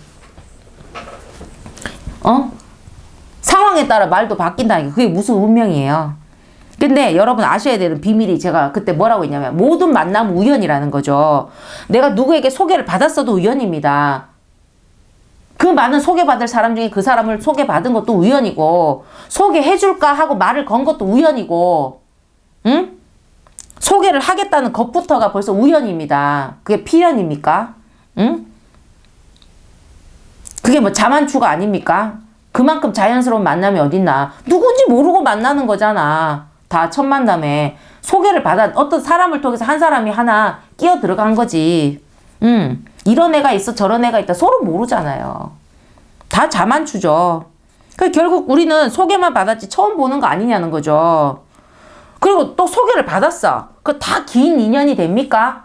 상황에 따라 말도 바뀐다니까. 그게 무슨 운명이에요. 근데 여러분 아셔야 되는 비밀이 제가 그때 뭐라고 했냐면 모든 만남은 우연이라는 거죠. 내가 누구에게 소개를 받았어도 우연입니다. 그 많은 소개받을 사람 중에 그 사람을 소개받은 것도 우연이고 소개해줄까 하고 말을 건 것도 우연이고 응? 소개를 하겠다는 것부터가 벌써 우연입니다. 그게 필연입니까? 응? 그게 뭐 자만추가 아닙니까? 그만큼 자연스러운 만남이 어딨나. 누군지 모르고 만나는 거잖아. 다 첫 만남에. 소개를 받아 어떤 사람을 통해서 한 사람이 하나 끼어 들어간 거지. 이런 애가 있어 저런 애가 있다. 서로 모르잖아요. 다 자만추죠. 그러니까 결국 우리는 소개만 받았지 처음 보는 거 아니냐는 거죠. 그리고 또 소개를 받았어. 그 다 긴 인연이 됩니까?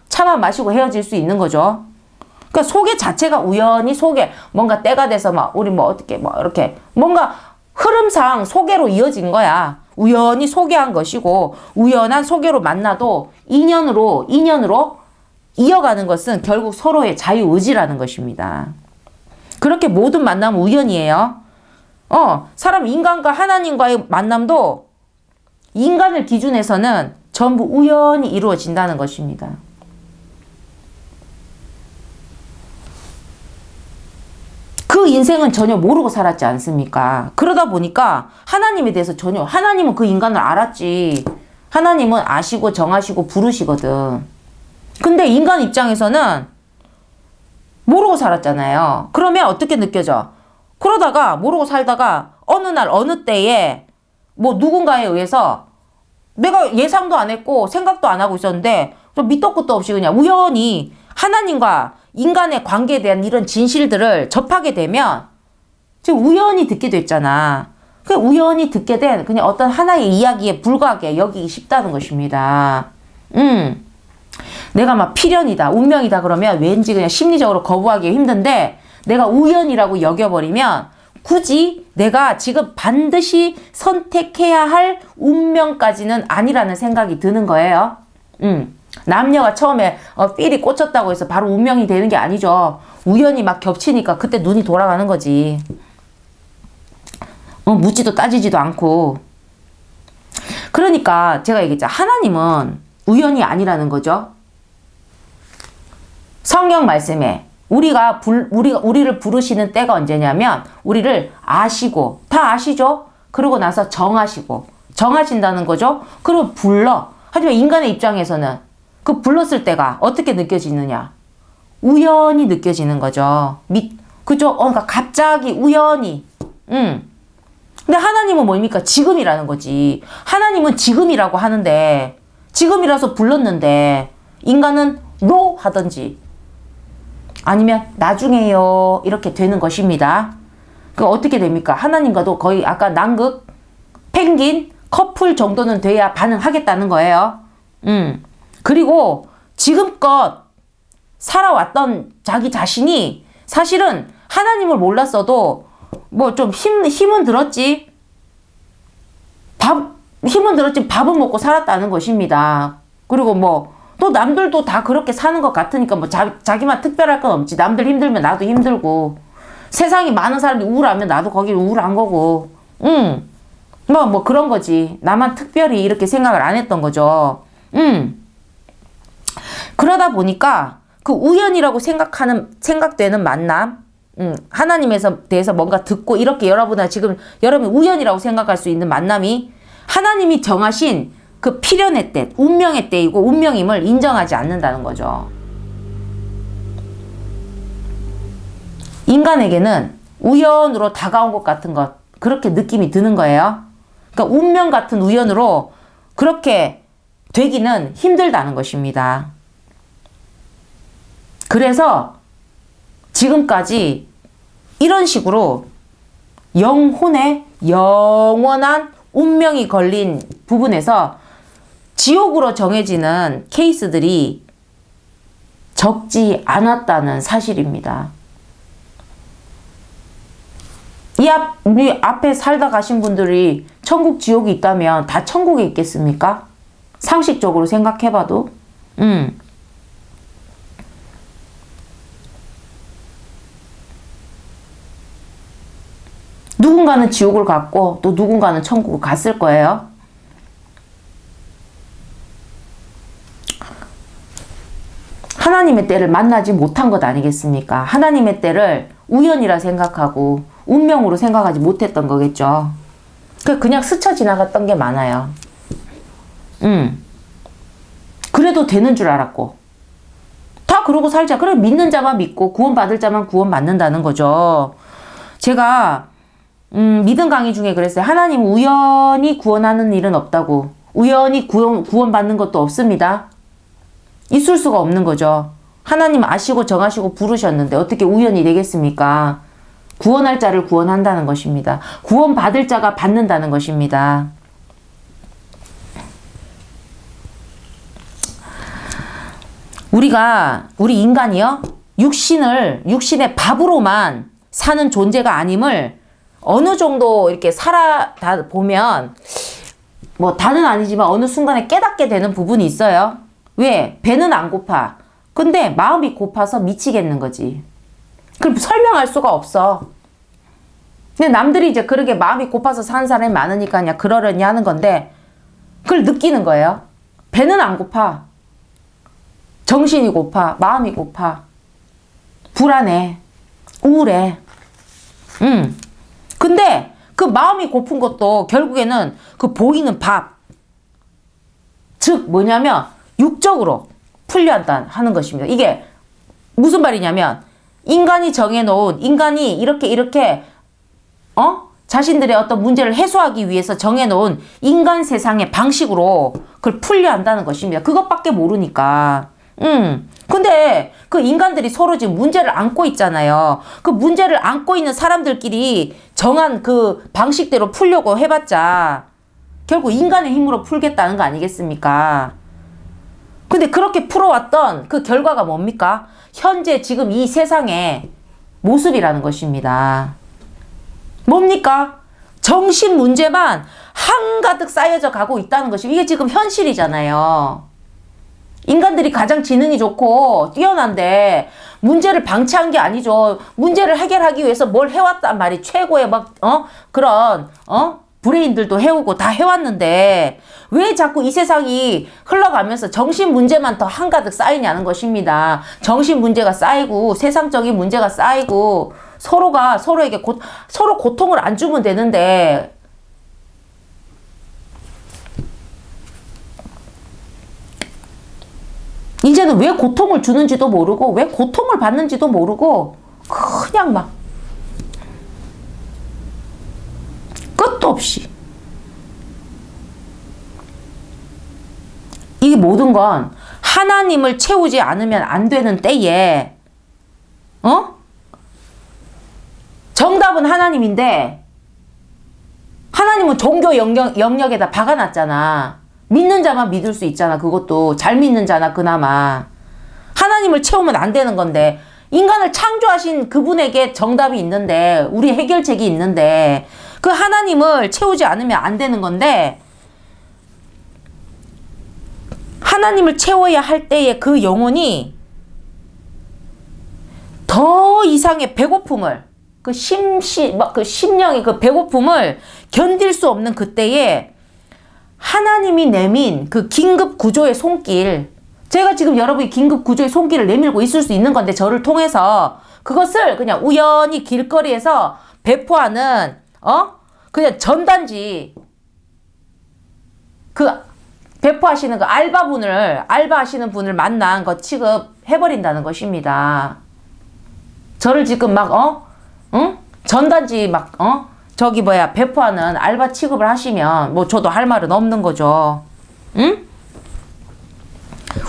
차만 마시고 헤어질 수 있는 거죠. 그러니까 소개 자체가 우연히 뭔가 때가 돼서 막 우리 뭐 어떻게 뭐 이렇게 뭔가 흐름상 소개로 이어진 거야. 우연히 소개한 것이고 우연한 소개로 만나도 인연으로 이어가는 것은 결국 서로의 자유의지라는 것입니다. 그렇게 모든 만남은 우연이에요. 사람 인간과 하나님과의 만남도 인간을 기준해서는 전부 우연히 이루어진다는 것입니다. 그 인생은 전혀 모르고 살았지 않습니까? 그러다 보니까 하나님에 대해서 하나님은 그 인간을 알았지. 하나님은 아시고 정하시고 부르시거든. 근데 인간 입장에서는 모르고 살았잖아요. 그러면 어떻게 느껴져? 그러다가 모르고 살다가 어느 날 어느 때에 뭐 누군가에 의해서 내가 예상도 안 했고 생각도 안 하고 있었는데 밑도 끝도 없이 그냥 우연히 하나님과 인간의 관계에 대한 이런 진실들을 접하게 되면 지금 우연히 듣게 됐잖아. 그 우연히 듣게 된 그냥 어떤 하나의 이야기에 불과하게 여기기 쉽다는 것입니다. 내가 막 필연이다, 운명이다 그러면 왠지 그냥 심리적으로 거부하기 힘든데 내가 우연이라고 여겨버리면 굳이 내가 지금 반드시 선택해야 할 운명까지는 아니라는 생각이 드는 거예요. 남녀가 처음에 필이 꽂혔다고 해서 바로 운명이 되는 게 아니죠. 우연히 막 겹치니까 그때 눈이 돌아가는 거지. 묻지도 따지지도 않고. 그러니까 제가 얘기했죠. 하나님은 우연이 아니라는 거죠. 성경 말씀에 우리를 부르시는 때가 언제냐면 우리를 아시고 다 아시죠? 그러고 나서 정하신다는 거죠. 그리고 불러. 하지만 인간의 입장에서는 그 불렀을 때가 어떻게 느껴지느냐? 우연히 느껴지는 거죠. 그죠? 그러니까 갑자기 우연히. 근데 하나님은 뭡니까? 지금이라는 거지. 하나님은 지금이라고 하는데 지금이라서 불렀는데 인간은 no 하든지 아니면 나중에요 이렇게 되는 것입니다. 그 어떻게 됩니까? 하나님과도 거의 아까 남극, 펭귄, 커플 정도는 돼야 반응하겠다는 거예요. 그리고 지금껏 살아왔던 자기 자신이 사실은 하나님을 몰랐어도 뭐 좀 힘은 들었지. 힘은 들었지 밥은 먹고 살았다는 것입니다. 그리고 뭐 또 남들도 다 그렇게 사는 것 같으니까 뭐 자기만 특별할 건 없지. 남들 힘들면 나도 힘들고 세상이 많은 사람들이 우울하면 나도 거기 우울한 거고 뭐 그런 거지. 나만 특별히 이렇게 생각을 안 했던 거죠. 그러다 보니까 그 우연이라고 생각되는 만남 하나님에서 대해서 뭔가 듣고 이렇게 여러분 우연이라고 생각할 수 있는 만남이 하나님이 정하신 그 필연의 때, 운명의 때이고 운명임을 인정하지 않는다는 거죠. 인간에게는 우연으로 다가온 것 같은 것, 그렇게 느낌이 드는 거예요. 그러니까 운명 같은 우연으로 그렇게 되기는 힘들다는 것입니다. 그래서 지금까지 이런 식으로 영혼의 영원한 운명이 걸린 부분에서 지옥으로 정해지는 케이스들이 적지 않았다는 사실입니다. 우리 앞에 살다 가신 분들이 천국, 지옥이 있다면 다 천국에 있겠습니까? 상식적으로 생각해봐도. 누군가는 지옥을 갔고 또 누군가는 천국을 갔을 거예요. 하나님의 때를 만나지 못한 것 아니겠습니까? 하나님의 때를 우연이라 생각하고 운명으로 생각하지 못했던 거겠죠. 그냥 스쳐 지나갔던 게 많아요. 그래도 되는 줄 알았고 다 그러고 살자. 그래 믿는 자만 믿고 구원받을 자만 구원받는다는 거죠. 제가 믿음 강의 중에 그랬어요. 하나님 우연히 구원하는 일은 없다고. 우연히 구원받는 것도 없습니다. 있을 수가 없는 거죠. 하나님 아시고 정하시고 부르셨는데 어떻게 우연이 되겠습니까? 구원할 자를 구원한다는 것입니다. 구원받을 자가 받는다는 것입니다. 우리 인간이요? 육신의 밥으로만 사는 존재가 아님을 어느 정도 이렇게 살아다 보면 뭐 다는 아니지만 어느 순간에 깨닫게 되는 부분이 있어요. 왜? 배는 안 고파. 근데 마음이 고파서 미치겠는 거지. 그럼 설명할 수가 없어. 근데 남들이 이제 그렇게 마음이 고파서 사는 사람이 많으니까 그냥 그러려니 하는 건데 그걸 느끼는 거예요. 배는 안 고파. 정신이 고파. 마음이 고파. 불안해. 우울해. 근데 그 마음이 고픈 것도 결국에는 그 보이는 밥. 즉 뭐냐면 육적으로 풀려 하는 것입니다. 이게 무슨 말이냐면 인간이 정해놓은 인간이 이렇게 자신들의 어떤 문제를 해소하기 위해서 정해놓은 인간 세상의 방식으로 그걸 풀려 한다는 것입니다. 그것밖에 모르니까. 근데 그 인간들이 서로 지금 문제를 안고 있잖아요. 그 문제를 안고 있는 사람들끼리 정한 그 방식대로 풀려고 해봤자 결국 인간의 힘으로 풀겠다는 거 아니겠습니까? 근데 그렇게 풀어왔던 그 결과가 뭡니까? 현재 지금 이 세상의 모습이라는 것입니다. 뭡니까? 정신 문제만 한가득 쌓여져 가고 있다는 것이 이게 지금 현실이잖아요. 인간들이 가장 지능이 좋고 뛰어난데 문제를 방치한 게 아니죠. 문제를 해결하기 위해서 뭘 해왔단 말이 최고의 그런 브레인들도 해오고 다 해왔는데 왜 자꾸 이 세상이 흘러가면서 정신 문제만 더 한가득 쌓이냐는 것입니다. 정신 문제가 쌓이고 세상적인 문제가 쌓이고 서로가 서로에게 서로 고통을 안 주면 되는데 이제는 왜 고통을 주는지도 모르고 왜 고통을 받는지도 모르고 그냥 막 끝도 없이 이 모든 건 하나님을 채우지 않으면 안 되는 때에 정답은 하나님인데 하나님은 종교 영역에다 박아놨잖아. 믿는 자만 믿을 수 있잖아. 그것도 잘 믿는 자나 그나마. 하나님을 채우면 안 되는 건데 인간을 창조하신 그분에게 정답이 있는데 우리 해결책이 있는데 그 하나님을 채우지 않으면 안 되는 건데 하나님을 채워야 할 때에 그 영혼이 더 이상의 배고픔을 그 심령의 그 배고픔을 견딜 수 없는 그때에 하나님이 내민 그 긴급 구조의 손길, 제가 지금 여러분이 긴급 구조의 손길을 내밀고 있을 수 있는 건데 저를 통해서 그것을 그냥 우연히 길거리에서 배포하는 그냥 전단지 그 배포하시는 그 알바하시는 분을 만난 것 취급해버린다는 것입니다. 저를 지금 막 전단지 막 배포하는 알바 취급을 하시면 뭐 저도 할 말은 없는 거죠. 응?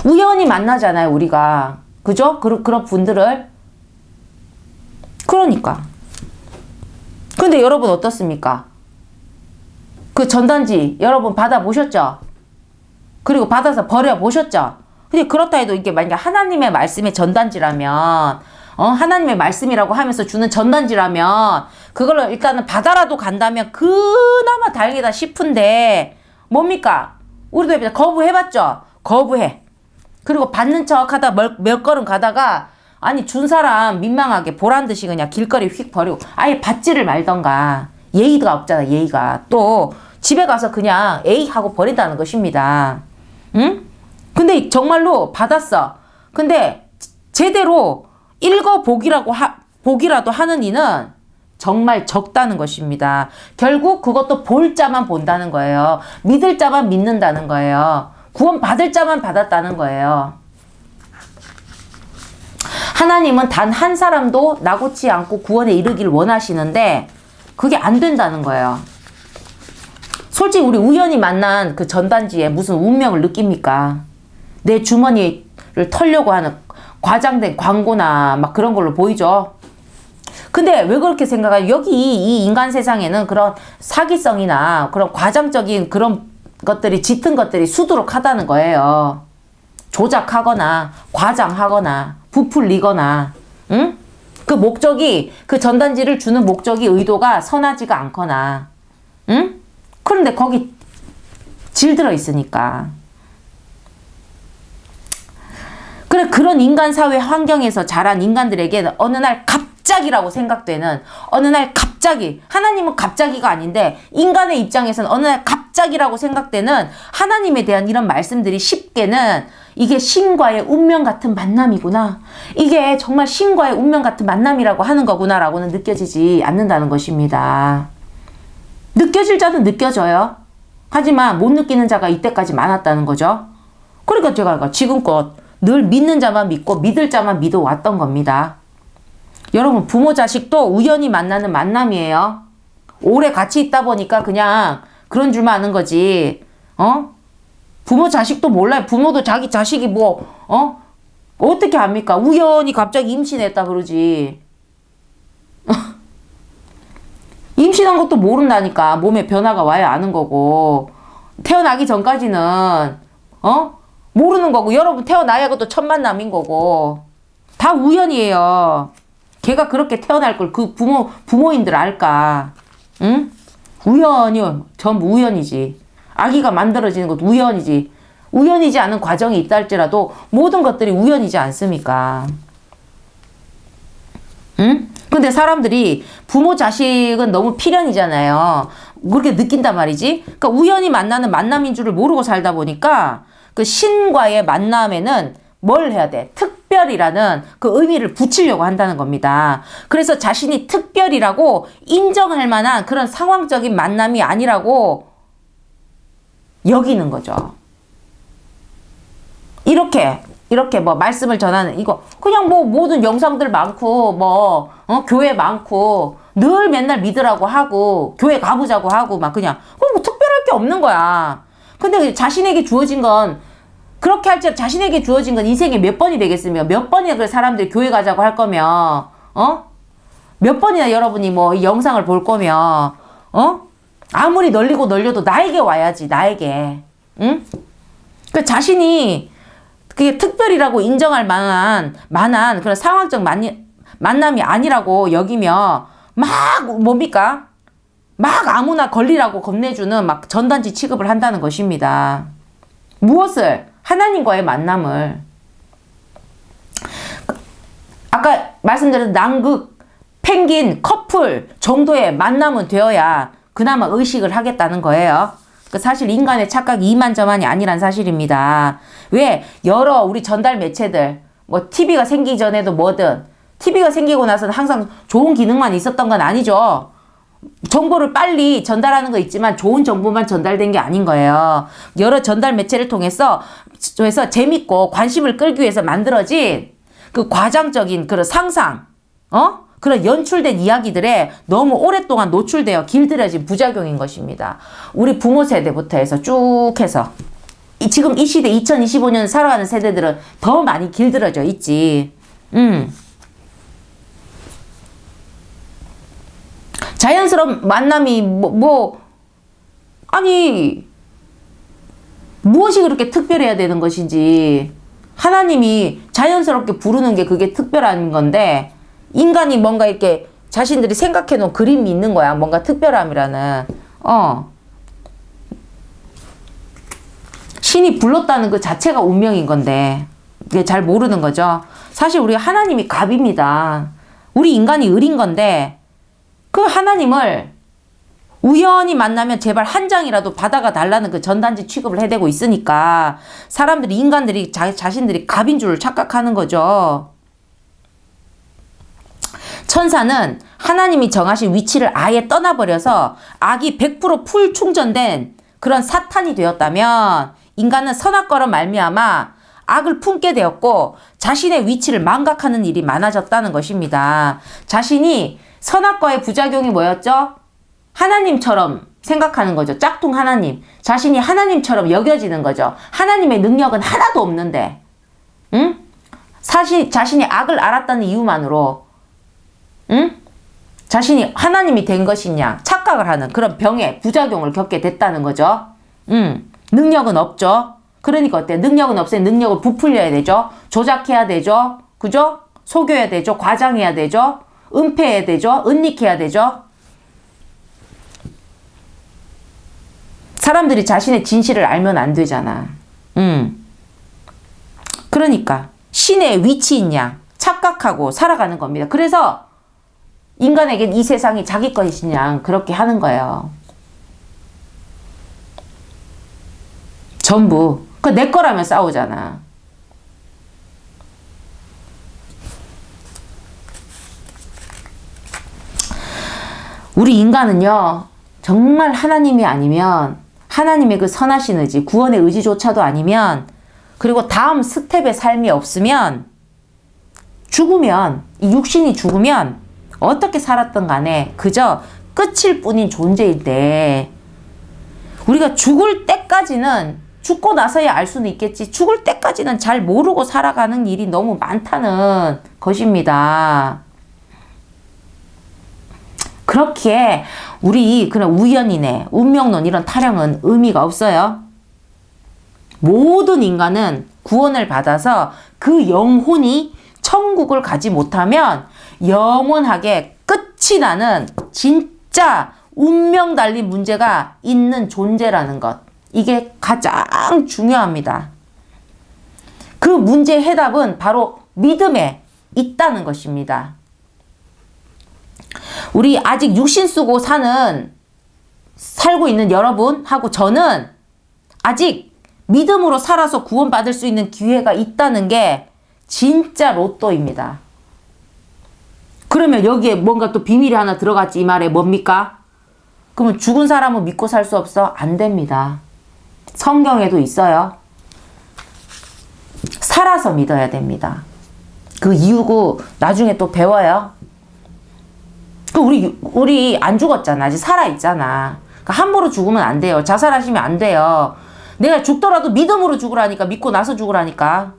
우연히 만나잖아요, 우리가. 그죠? 그런 분들을. 그러니까. 근데 여러분 어떻습니까? 그 전단지 여러분 받아보셨죠? 그리고 받아서 버려보셨죠? 근데 그렇다 해도 이게 만약에 하나님의 말씀의 전단지라면 하나님의 말씀이라고 하면서 주는 전단지라면 그걸 일단은 받아라도 간다면 그나마 다행이다 싶은데 뭡니까? 우리도 거부해봤죠? 거부해. 그리고 받는 척 하다 몇 걸음 가다가 아니 준 사람 민망하게 보란듯이 그냥 길거리 휙 버리고 아예 받지를 말던가. 예의가 없잖아, 예의가. 또 집에 가서 그냥 에이 하고 버린다는 것입니다. 응? 근데 정말로 받았어. 근데 제대로 보기라도 하는 이는 정말 적다는 것입니다. 결국 그것도 볼 자만 본다는 거예요. 믿을 자만 믿는다는 거예요. 구원 받을 자만 받았다는 거예요. 하나님은 단 한 사람도 나고치 않고 구원에 이르기를 원하시는데 그게 안 된다는 거예요. 솔직히 우리 우연히 만난 그 전단지에 무슨 운명을 느낍니까? 내 주머니를 털려고 하는 과장된 광고나 막 그런 걸로 보이죠. 근데 왜 그렇게 생각해요? 여기 이 인간 세상에는 그런 사기성이나 그런 과장적인 그런 것들이 짙은 것들이 수두룩하다는 거예요. 조작하거나 과장하거나 부풀리거나 응? 그 목적이 그 전단지를 주는 목적이 의도가 선하지가 않거나 응? 그런데 거기 질들어 있으니까 그래 그런 인간 사회 환경에서 자란 인간들에게 어느 날 갑자기라고 생각되는 어느 날 갑자기 하나님은 갑자기가 아닌데 인간의 입장에서는 어느 날 갑자기라고 생각되는 하나님에 대한 이런 말씀들이 쉽게는 이게 신과의 운명 같은 만남이구나. 이게 정말 신과의 운명 같은 만남이라고 하는 거구나라고는 느껴지지 않는다는 것입니다. 느껴질 자는 느껴져요. 하지만 못 느끼는 자가 이때까지 많았다는 거죠. 그러니까 제가 지금껏 늘 믿는 자만 믿고 믿을 자만 믿어왔던 겁니다. 여러분 부모 자식도 우연히 만나는 만남이에요. 오래 같이 있다 보니까 그냥 그런 줄만 아는 거지. 부모 자식도 몰라요. 부모도 자기 자식이 어떻게 합니까? 우연히 갑자기 임신했다 그러지. 임신한 것도 모른다니까. 몸에 변화가 와야 아는 거고. 태어나기 전까지는 모르는 거고. 여러분 태어나야 그것도 첫 만남인 거고. 다 우연이에요. 걔가 그렇게 태어날 걸 그 부모인들 알까? 응? 우연이요. 전부 우연이지. 아기가 만들어지는 것도 우연이지. 우연이지 않은 과정이 있다 할지라도 모든 것들이 우연이지 않습니까? 응? 근데 사람들이 부모 자식은 너무 필연이잖아요. 그렇게 느낀단 말이지. 그러니까 우연히 만나는 만남인 줄을 모르고 살다 보니까 그 신과의 만남에는 뭘 해야 돼? 특별이라는 그 의미를 붙이려고 한다는 겁니다. 그래서 자신이 특별이라고 인정할 만한 그런 상황적인 만남이 아니라고 여기는 거죠. 이렇게 뭐 말씀을 전하는 이거 그냥 뭐 모든 영상들 많고 뭐 교회 많고 늘 맨날 믿으라고 하고 교회 가보자고 하고 막 그냥 뭐 특별할 게 없는 거야. 근데 자신에게 주어진 건 그렇게 할지 자신에게 주어진 건 인생에 몇 번이 되겠습니까? 몇 번이나 그 사람들이 교회 가자고 할 거면 몇 번이나 여러분이 뭐 이 영상을 볼 거면 아무리 널리고 널려도 나에게 와야지. 나에게. 응? 그 자신이 그게 특별이라고 인정할 만한 그런 상황적 만남이 아니라고 여기며 막 뭡니까? 막 아무나 걸리라고 겁내주는 막 전단지 취급을 한다는 것입니다. 무엇을? 하나님과의 만남을. 아까 말씀드린 남극, 펭귄, 커플 정도의 만남은 되어야 그나마 의식을 하겠다는 거예요. 사실 인간의 착각이 이만저만이 아니란 사실입니다. 왜? 여러 우리 전달 매체들, 뭐 TV가 생기기 전에도 뭐든 TV가 생기고 나서는 항상 좋은 기능만 있었던 건 아니죠. 정보를 빨리 전달하는 거 있지만 좋은 정보만 전달된 게 아닌 거예요. 여러 전달 매체를 통해서 재밌고 관심을 끌기 위해서 만들어진 그 과장적인 그런 상상, 그런 연출된 이야기들에 너무 오랫동안 노출되어 길들여진 부작용인 것입니다. 우리 부모 세대부터 해서 쭉 해서 지금 이 시대 2025년 살아가는 세대들은 더 많이 길들여져 있지. 자연스러운 만남이 아니 무엇이 그렇게 특별해야 되는 것인지 하나님이 자연스럽게 부르는 게 그게 특별한 건데 인간이 뭔가 이렇게 자신들이 생각해 놓은 그림이 있는 거야. 뭔가 특별함이라는. 신이 불렀다는 그 자체가 운명인 건데 이게 잘 모르는 거죠. 사실 우리 하나님이 갑입니다. 우리 인간이 을인 건데 그 하나님을 우연히 만나면 제발 한 장이라도 받아가 달라는 그 전단지 취급을 해대고 있으니까 사람들이 인간들이 자신들이 갑인 줄 착각하는 거죠. 천사는 하나님이 정하신 위치를 아예 떠나버려서 악이 100% 풀 충전된 그런 사탄이 되었다면 인간은 선악과로 말미암아 악을 품게 되었고 자신의 위치를 망각하는 일이 많아졌다는 것입니다. 자신이 선악과의 부작용이 뭐였죠? 하나님처럼 생각하는 거죠. 짝퉁 하나님. 자신이 하나님처럼 여겨지는 거죠. 하나님의 능력은 하나도 없는데, 응? 자신이 악을 알았다는 이유만으로, 응? 자신이 하나님이 된 것이냐 착각을 하는 그런 병의 부작용을 겪게 됐다는 거죠. 능력은 없죠. 그러니까 어때? 능력은 없으니 능력을 부풀려야 되죠. 조작해야 되죠. 그죠? 속여야 되죠. 과장해야 되죠. 은폐해야 되죠. 은닉해야 되죠. 사람들이 자신의 진실을 알면 안 되잖아. 그러니까 신의 위치인 양 착각하고 살아가는 겁니다. 그래서 인간에겐 이 세상이 자기 것인 양 그렇게 하는 거예요. 전부. 그 내 거라면 싸우잖아. 우리 인간은요, 정말 하나님이 아니면, 하나님의 그 선하신 의지, 구원의 의지조차도 아니면, 그리고 다음 스텝의 삶이 없으면, 죽으면, 이 육신이 죽으면, 어떻게 살았던 간에 그저 끝일 뿐인 존재인데, 우리가 죽을 때까지는, 죽고 나서야 알 수는 있겠지, 죽을 때까지는 잘 모르고 살아가는 일이 너무 많다는 것입니다. 그렇기에 우리 그런 우연이네, 운명론 이런 타령은 의미가 없어요. 모든 인간은 구원을 받아서 그 영혼이 천국을 가지 못하면 영원하게 끝이 나는 진짜 운명 달린 문제가 있는 존재라는 것. 이게 가장 중요합니다. 그 문제의 해답은 바로 믿음에 있다는 것입니다. 우리 아직 육신 쓰고 사는 살고 있는 여러분하고 저는 아직 믿음으로 살아서 구원받을 수 있는 기회가 있다는 게 진짜 로또입니다. 그러면 여기에 뭔가 또 비밀이 하나 들어갔지, 이 말에 뭡니까? 그러면 죽은 사람은 믿고 살 수 없어? 안 됩니다. 성경에도 있어요. 살아서 믿어야 됩니다. 그 이유고 나중에 또 배워요. 우리 안 죽었잖아. 아직 살아있잖아. 그러니까 함부로 죽으면 안 돼요. 자살하시면 안 돼요. 내가 죽더라도 믿음으로 죽으라니까. 믿고 나서 죽으라니까.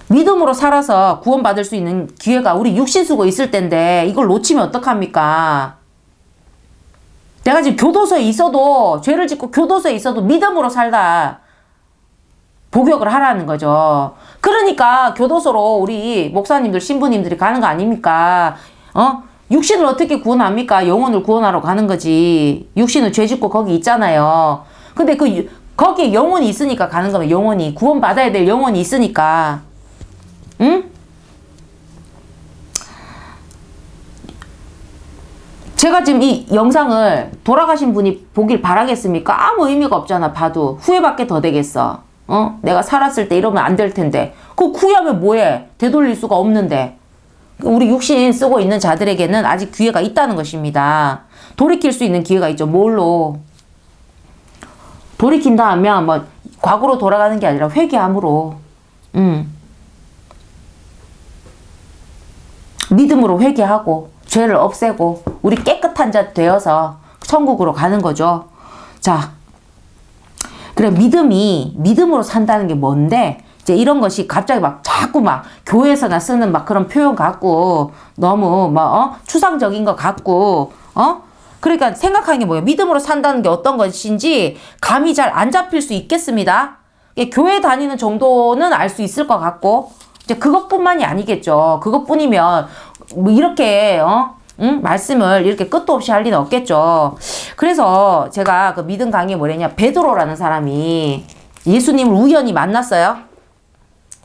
믿음으로 살아서 구원받을 수 있는 기회가 우리 육신 쓰고 있을 텐데 이걸 놓치면 어떡합니까? 내가 지금 교도소에 있어도, 죄를 짓고 교도소에 있어도 믿음으로 살다 복역을 하라는 거죠. 그러니까 교도소로 우리 목사님들, 신부님들이 가는 거 아닙니까? 육신을 어떻게 구원합니까? 영혼을 구원하러 가는 거지. 육신은 죄 짓고 거기 있잖아요. 근데 거기에 영혼이 있으니까 가는 거면, 영혼이 구원받아야 될 영혼이 있으니까. 응? 제가 지금 이 영상을 돌아가신 분이 보길 바라겠습니까? 아무 의미가 없잖아. 봐도 후회밖에 더 되겠어. 내가 살았을 때 이러면 안 될 텐데. 그 후회하면 뭐해? 되돌릴 수가 없는데. 우리 육신 쓰고 있는 자들에게는 아직 기회가 있다는 것입니다. 돌이킬 수 있는 기회가 있죠. 뭘로? 돌이킨다 하면 뭐 과거로 돌아가는 게 아니라 회개함으로. 믿음으로 회개하고 죄를 없애고 우리 깨끗한 자 되어서 천국으로 가는 거죠. 자, 그래, 믿음으로 산다는 게 뭔데? 이제 이런 것이 갑자기 막 자꾸 막 교회에서나 쓰는 막 그런 표현 같고 너무 추상적인 것 같고 그러니까 생각하는 게 뭐예요? 믿음으로 산다는 게 어떤 것인지 감이 잘 안 잡힐 수 있겠습니다. 교회 다니는 정도는 알 수 있을 것 같고 이제 그것뿐만이 아니겠죠. 그것뿐이면 뭐 이렇게 말씀을 이렇게 끝도 없이 할 리는 없겠죠. 그래서 제가 그 믿음 강의에 뭐랬냐, 베드로라는 사람이 예수님을 우연히 만났어요.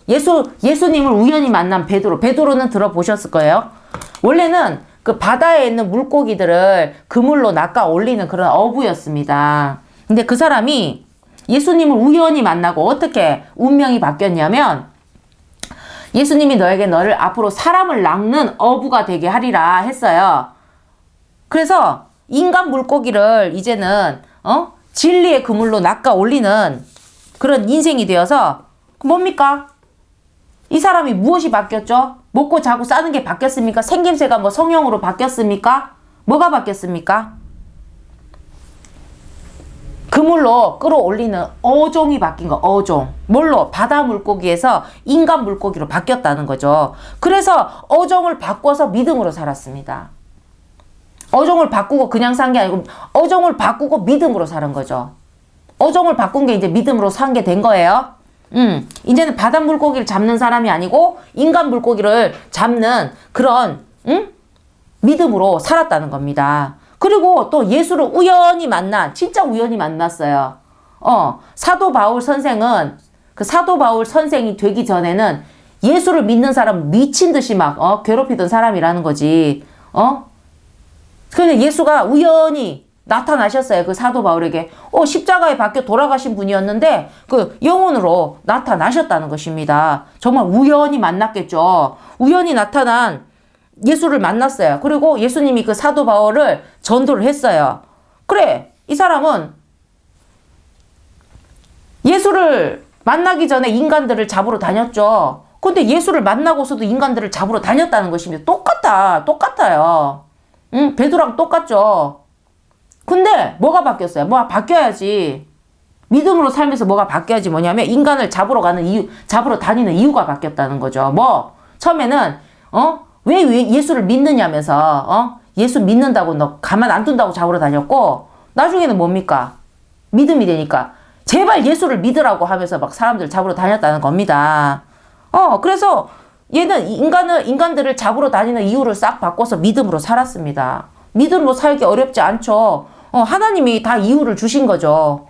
예수님을 우연히 만난 베드로는 들어보셨을 거예요. 원래는 그 바다에 있는 물고기들을 그물로 낚아 올리는 그런 어부였습니다. 근데 그 사람이 예수님을 우연히 만나고 어떻게 운명이 바뀌었냐면, 예수님이 너를 앞으로 사람을 낚는 어부가 되게 하리라 했어요. 그래서 인간 물고기를 이제는 진리의 그물로 낚아 올리는 그런 인생이 되어서 뭡니까? 이 사람이 무엇이 바뀌었죠? 먹고 자고 싸는 게 바뀌었습니까? 생김새가 뭐 성형으로 바뀌었습니까? 뭐가 바뀌었습니까? 그물로 끌어올리는 어종이 바뀐 거, 어종. 뭘로? 바다 물고기에서 인간 물고기로 바뀌었다는 거죠. 그래서 어종을 바꿔서 믿음으로 살았습니다. 어종을 바꾸고 그냥 산 게 아니고 어종을 바꾸고 믿음으로 사는 거죠. 어종을 바꾼 게 이제 믿음으로 산 게 된 거예요. 이제는 바다 물고기를 잡는 사람이 아니고 인간 물고기를 잡는 그런 믿음으로 살았다는 겁니다. 그리고 또 예수를 진짜 우연히 만났어요. 사도 바울 선생은 그 사도 바울 선생이 되기 전에는 예수를 믿는 사람 미친 듯이 막 괴롭히던 사람이라는 거지. 근데 예수가 우연히 나타나셨어요. 그 사도 바울에게. 십자가에 박혀 돌아가신 분이었는데 그 영혼으로 나타나셨다는 것입니다. 정말 우연히 만났겠죠. 우연히 나타난 예수를 만났어요. 그리고 예수님이 그 사도 바울을 전도를 했어요. 그래, 이 사람은 예수를 만나기 전에 인간들을 잡으러 다녔죠. 근데 예수를 만나고서도 인간들을 잡으러 다녔다는 것입니다. 똑같아요. 베드로랑 똑같죠. 근데 뭐가 바뀌었어요? 뭐가 바뀌어야지. 믿음으로 살면서 뭐가 바뀌어야지. 뭐냐면 인간을 잡으러 다니는 이유가 바뀌었다는 거죠. 처음에는 왜 예수를 믿느냐면서 예수 믿는다고 너 가만 안 둔다고 잡으러 다녔고, 나중에는 뭡니까? 믿음이 되니까 제발 예수를 믿으라고 하면서 막 사람들 잡으러 다녔다는 겁니다. 그래서 얘는 인간들을 잡으러 다니는 이유를 싹 바꿔서 믿음으로 살았습니다. 믿음으로 살기 어렵지 않죠. 하나님이 다 이유를 주신 거죠.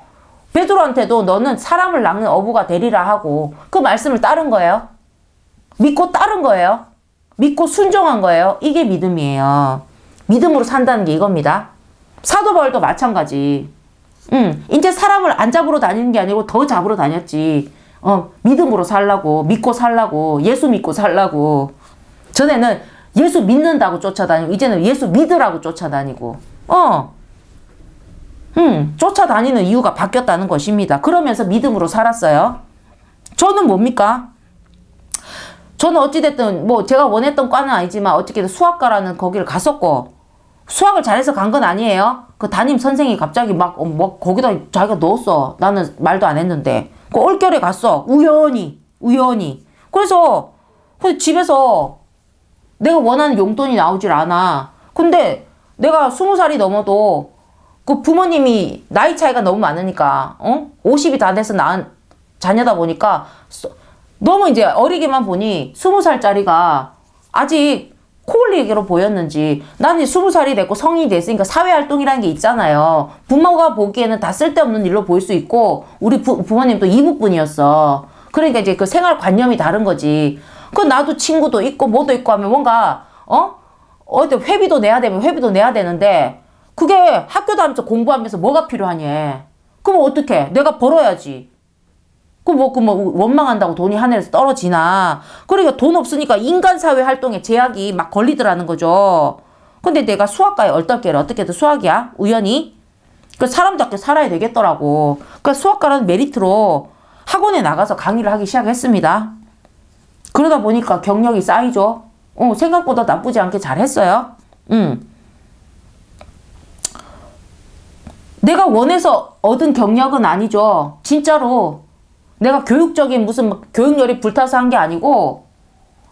베드로한테도 너는 사람을 낚는 어부가 되리라 하고 그 말씀을 따른 거예요. 믿고 따른 거예요. 믿고 순종한 거예요. 이게 믿음이에요. 믿음으로 산다는 게 이겁니다. 사도 바울도 마찬가지. 이제 사람을 안 잡으러 다니는 게 아니고 더 잡으러 다녔지. 믿음으로 살라고, 믿고 살라고, 예수 믿고 살라고. 전에는 예수 믿는다고 쫓아다니고, 이제는 예수 믿으라고 쫓아다니고, 쫓아다니는 이유가 바뀌었다는 것입니다. 그러면서 믿음으로 살았어요. 저는 뭡니까? 저는 어찌됐든, 뭐, 제가 원했던 과는 아니지만, 어떻게든 수학과라는 거기를 갔었고, 수학을 잘해서 간 건 아니에요. 그 담임 선생이 갑자기 막, 거기다 자기가 넣었어. 나는 말도 안 했는데. 그 올겨울에 갔어. 우연히. 그래서, 집에서 내가 원하는 용돈이 나오질 않아. 근데 내가 20살이 넘어도 그 부모님이 나이 차이가 너무 많으니까, 50이 다 돼서 낳은 자녀다 보니까 너무 이제 어리게만 보니 20살짜리가 아직 코 올리기로 보였는지 나는 20살이 됐고 성인이 됐으니까 사회활동이라는 게 있잖아요. 부모가 보기에는 다 쓸데없는 일로 보일 수 있고 우리 부모님도 이북분이었어. 그러니까 이제 그 생활관념이 다른 거지. 그 나도 친구도 있고 뭐도 있고 하면 뭔가 어디 회비도 내야 되는데 그게 학교 다니면서 공부하면서 뭐가 필요하니? 그럼 어떡해? 내가 벌어야지. 뭐 원망한다고 돈이 하늘에서 떨어지나. 그러니까 돈 없으니까 인간사회 활동에 제약이 막 걸리더라는 거죠. 근데 내가 수학과에 얼떨결에 어떻게든 수학이야? 우연히? 그 사람답게 살아야 되겠더라고. 그러니까 수학과라는 메리트로 학원에 나가서 강의를 하기 시작했습니다. 그러다 보니까 경력이 쌓이죠. 생각보다 나쁘지 않게 잘했어요. 내가 원해서 얻은 경력은 아니죠. 진짜로. 내가 교육적인 무슨 교육열이 불타서 한 게 아니고,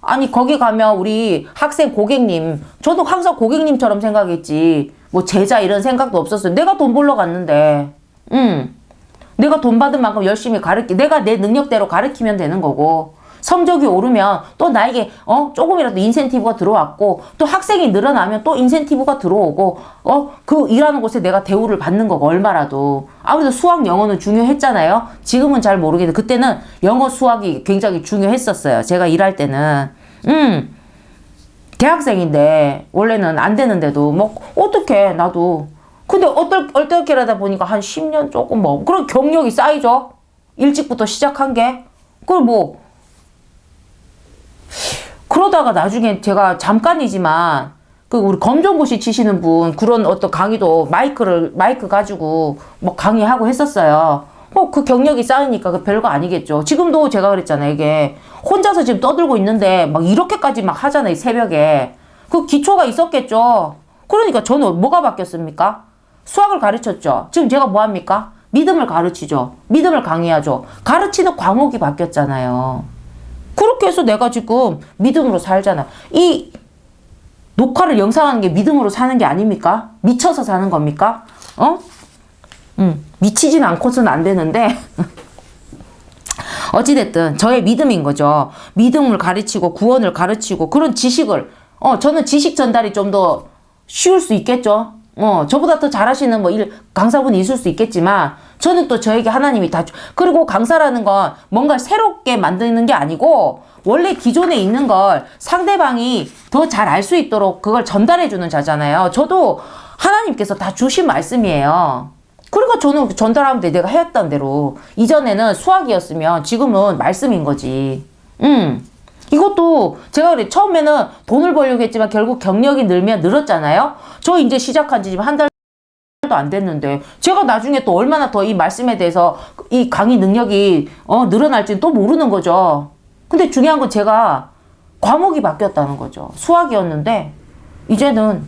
아니, 거기 가면 우리 학생 고객님, 저도 항상 고객님처럼 생각했지. 뭐 제자 이런 생각도 없었어요. 내가 돈 벌러 갔는데, 내가 돈 받은 만큼 열심히 내가 내 능력대로 가르치면 되는 거고, 성적이 오르면 또 나에게 조금이라도 인센티브가 들어왔고 또 학생이 늘어나면 또 인센티브가 들어오고 그 일하는 곳에 내가 대우를 받는 거고 얼마라도. 아무래도 수학 영어는 중요했잖아요. 지금은 잘 모르겠는데 그때는 영어 수학이 굉장히 중요했었어요. 제가 일할 때는 대학생인데 원래는 안 되는데도 뭐 어떻게 나도 근데 어떻게라다 보니까 한 10년 조금 뭐 그런 경력이 쌓이죠. 일찍부터 시작한 게 그걸 뭐 그러다가 나중에 제가 잠깐이지만 그 우리 검정고시 치시는 분 그런 어떤 강의도 마이크 가지고 뭐 강의하고 했었어요. 그 경력이 쌓이니까 그 별거 아니겠죠. 지금도 제가 그랬잖아요. 이게 혼자서 지금 떠들고 있는데 막 이렇게까지 막 하잖아요. 새벽에. 그 기초가 있었겠죠. 그러니까 저는 뭐가 바뀌었습니까? 수학을 가르쳤죠. 지금 제가 뭐 합니까? 믿음을 가르치죠. 믿음을 강의하죠. 가르치는 과목이 바뀌었잖아요. 그렇게 해서 내가 지금 믿음으로 살잖아. 이 녹화를 영상하는 게 믿음으로 사는 게 아닙니까? 미쳐서 사는 겁니까? 미치진 않고서는 안 되는데 어찌됐든 저의 믿음인 거죠. 믿음을 가르치고 구원을 가르치고 그런 지식을 저는 지식 전달이 좀 더 쉬울 수 있겠죠. 저보다 더 잘하시는 뭐 강사분이 있을 수 있겠지만 저는 또 저에게 하나님이 그리고 강사라는 건 뭔가 새롭게 만드는 게 아니고 원래 기존에 있는 걸 상대방이 더 잘 알 수 있도록 그걸 전달해 주는 자잖아요. 저도 하나님께서 다 주신 말씀이에요. 그러니까 저는 전달하면 돼. 내가 해왔던 대로. 이전에는 수학이었으면 지금은 말씀인 거지. 이것도 제가 그래 처음에는 돈을 벌려고 했지만 결국 경력이 늘었잖아요. 저 이제 시작한 지 지금 한 달도 안 됐는데 제가 나중에 또 얼마나 더 이 말씀에 대해서 이 강의 능력이 늘어날지는 또 모르는 거죠. 근데 중요한 건 제가 과목이 바뀌었다는 거죠. 수학이었는데 이제는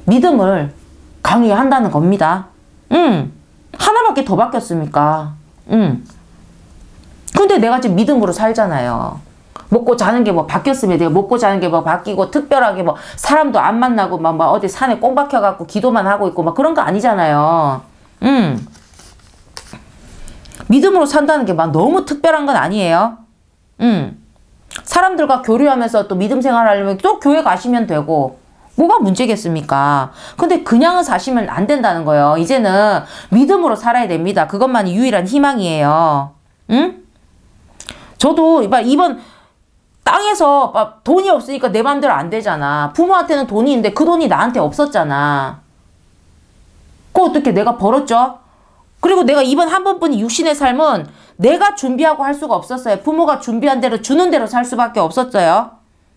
믿음을 강의한다는 겁니다. 하나밖에 더 바뀌었습니까? 근데 내가 지금 믿음으로 살잖아요. 먹고 자는 게 뭐 바뀌었으면 내가 먹고 자는 게 뭐 바뀌고 특별하게 뭐 사람도 안 만나고 막 어디 산에 꽁 박혀갖고 기도만 하고 있고 막 그런 거 아니잖아요. 믿음으로 산다는 게 막 너무 특별한 건 아니에요. 사람들과 교류하면서 또 믿음 생활하려면 또 교회 가시면 되고 뭐가 문제겠습니까? 근데 그냥은 사시면 안 된다는 거예요. 이제는 믿음으로 살아야 됩니다. 그것만이 유일한 희망이에요. 저도 이번 땅에서 막 돈이 없으니까 내 맘대로 안 되잖아. 부모한테는 돈이 있는데 그 돈이 나한테 없었잖아. 그거 어떻게 내가 벌었죠? 그리고 내가 이번 한 번뿐인 육신의 삶은 내가 준비하고 할 수가 없었어요. 부모가 준비한 대로 주는 대로 살 수밖에 없었어요.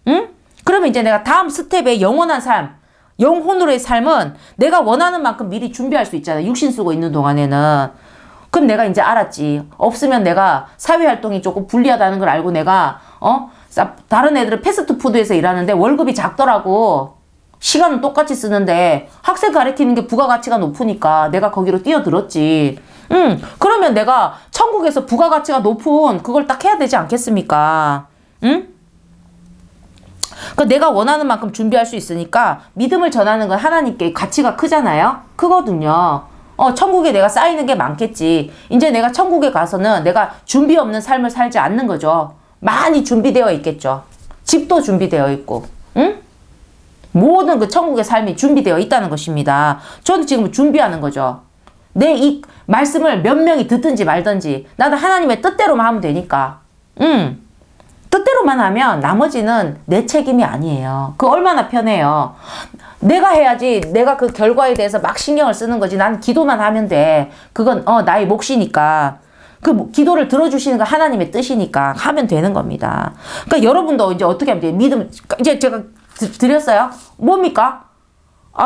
응? 그러면 이제 내가 다음 스텝의 영원한 삶, 영혼으로의 삶은 내가 원하는 만큼 미리 준비할 수 있잖아. 육신 쓰고 있는 동안에는. 그럼 내가 이제 알았지. 없으면 내가 사회활동이 조금 불리하다는 걸 알고 내가 다른 애들은 패스트푸드에서 일하는데 월급이 작더라고. 시간은 똑같이 쓰는데 학생 가르치는 게 부가가치가 높으니까 내가 거기로 뛰어들었지. 그러면 내가 천국에서 부가가치가 높은 그걸 딱 해야 되지 않겠습니까? 응? 그러니까 내가 원하는 만큼 준비할 수 있으니까 믿음을 전하는 건 하나님께 가치가 크잖아요. 크거든요. 천국에 내가 쌓이는 게 많겠지. 이제 내가 천국에 가서는 내가 준비 없는 삶을 살지 않는 거죠. 많이 준비되어 있겠죠. 집도 준비되어 있고, 응? 모든 그 천국의 삶이 준비되어 있다는 것입니다. 저는 지금 준비하는 거죠. 내 이 말씀을 몇 명이 듣든지 말든지 나도 하나님의 뜻대로만 하면 되니까. 뜻대로만 하면 나머지는 내 책임이 아니에요. 그 얼마나 편해요. 내가 해야지. 내가 그 결과에 대해서 막 신경을 쓰는 거지. 난 기도만 하면 돼. 그건 나의 몫이니까. 그 기도를 들어주시는 거 하나님의 뜻이니까 하면 되는 겁니다. 그러니까 여러분도 이제 어떻게 하면 돼요? 믿음, 이제 제가 드렸어요? 뭡니까?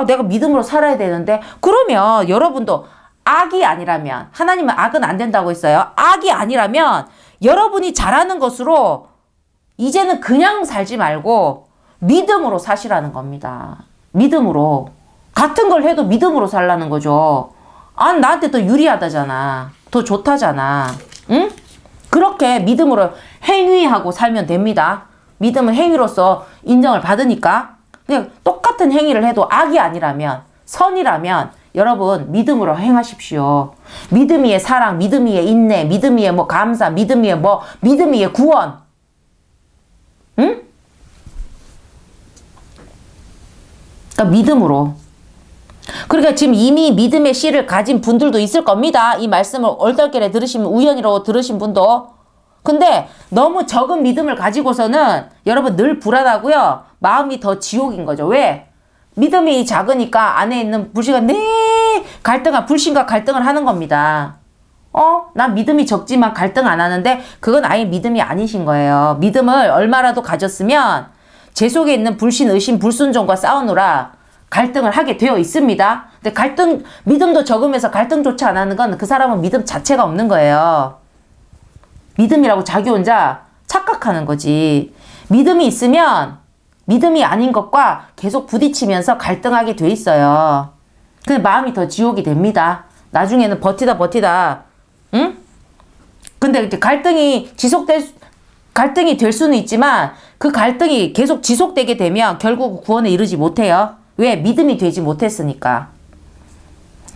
내가 믿음으로 살아야 되는데, 그러면 여러분도 악이 아니라면, 하나님은 악은 안 된다고 했어요. 악이 아니라면 여러분이 잘하는 것으로 이제는 그냥 살지 말고 믿음으로 사시라는 겁니다. 믿음으로. 같은 걸 해도 믿음으로 살라는 거죠. 나한테 더 유리하다잖아. 더 좋다잖아. 응? 그렇게 믿음으로 행위하고 살면 됩니다. 믿음은 행위로서 인정을 받으니까. 그냥 똑같은 행위를 해도 악이 아니라면, 선이라면 여러분 믿음으로 행하십시오. 믿음 위에 사랑, 믿음 위에 인내, 믿음 위에 감사, 믿음 위에 믿음 위에 구원. 응? 그러니까 믿음으로. 그러니까 지금 이미 믿음의 씨를 가진 분들도 있을 겁니다. 이 말씀을 얼떨결에 들으시면, 우연히로 들으신 분도. 근데 너무 적은 믿음을 가지고서는 여러분 늘 불안하고요. 마음이 더 지옥인 거죠. 왜? 믿음이 작으니까 안에 있는 불신과 불신과 갈등을 하는 겁니다. 난 믿음이 적지만 갈등 안 하는데 그건 아예 믿음이 아니신 거예요. 믿음을 얼마라도 가졌으면 제 속에 있는 불신, 의심, 불순종과 싸우느라 갈등을 하게 되어 있습니다. 근데 믿음도 적으면서 갈등조차 안 하는 건 그 사람은 믿음 자체가 없는 거예요. 믿음이라고 자기 혼자 착각하는 거지. 믿음이 있으면 믿음이 아닌 것과 계속 부딪히면서 갈등하게 돼 있어요. 근데 마음이 더 지옥이 됩니다. 나중에는 버티다, 응? 근데 이제 갈등이 될 수는 있지만 그 갈등이 계속 지속되게 되면 결국 구원에 이르지 못해요. 왜? 믿음이 되지 못했으니까.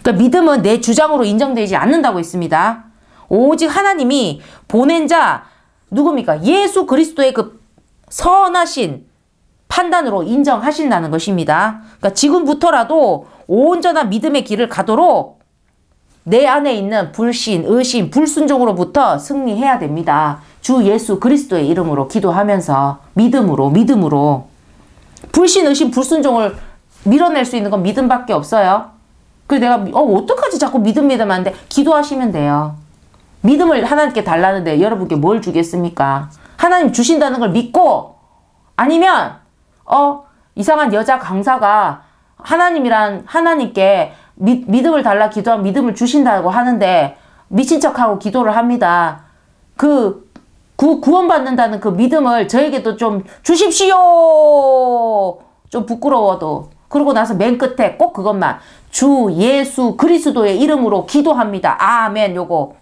그러니까 믿음은 내 주장으로 인정되지 않는다고 했습니다. 오직 하나님이 보낸 자 누굽니까? 예수 그리스도의 그 선하신 판단으로 인정하신다는 것입니다. 그러니까 지금부터라도 온전한 믿음의 길을 가도록 내 안에 있는 불신, 의심, 불순종으로부터 승리해야 됩니다. 주 예수 그리스도의 이름으로 기도하면서 믿음으로. 불신, 의심, 불순종을 밀어낼 수 있는 건 믿음밖에 없어요. 그래서 내가 어떡하지 자꾸 믿음 하는데 기도하시면 돼요. 믿음을 하나님께 달라는데 여러분께 뭘 주겠습니까? 하나님 주신다는 걸 믿고, 아니면 이상한 여자 강사가 하나님께 믿음을 달라 기도하면 믿음을 주신다고 하는데 미친 척하고 기도를 합니다. 구원받는다는 그 믿음을 저에게도 좀 주십시오. 좀 부끄러워도. 그러고 나서 맨 끝에 꼭 그것만, 주 예수 그리스도의 이름으로 기도합니다. 아멘. 요거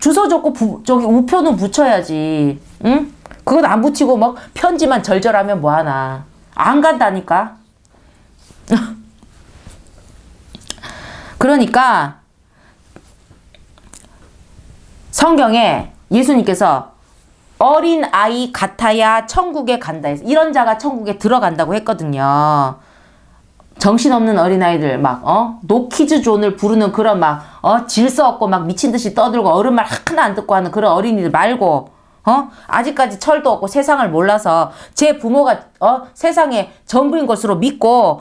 주소 적고 저기 우표는 붙여야지. 응? 그건 안 붙이고 편지만 절절하면 뭐하나. 안 간다니까. 그러니까 성경에 예수님께서 어린 아이 같아야 천국에 간다 해서 이런 자가 천국에 들어간다고 했거든요. 정신없는 어린아이들 노키즈 존을 부르는 그런 질서 없고 미친 듯이 떠들고 어른 말 하나 안 듣고 하는 그런 어린이들 말고, 아직까지 철도 없고 세상을 몰라서 제 부모가 세상의 전부인 것으로 믿고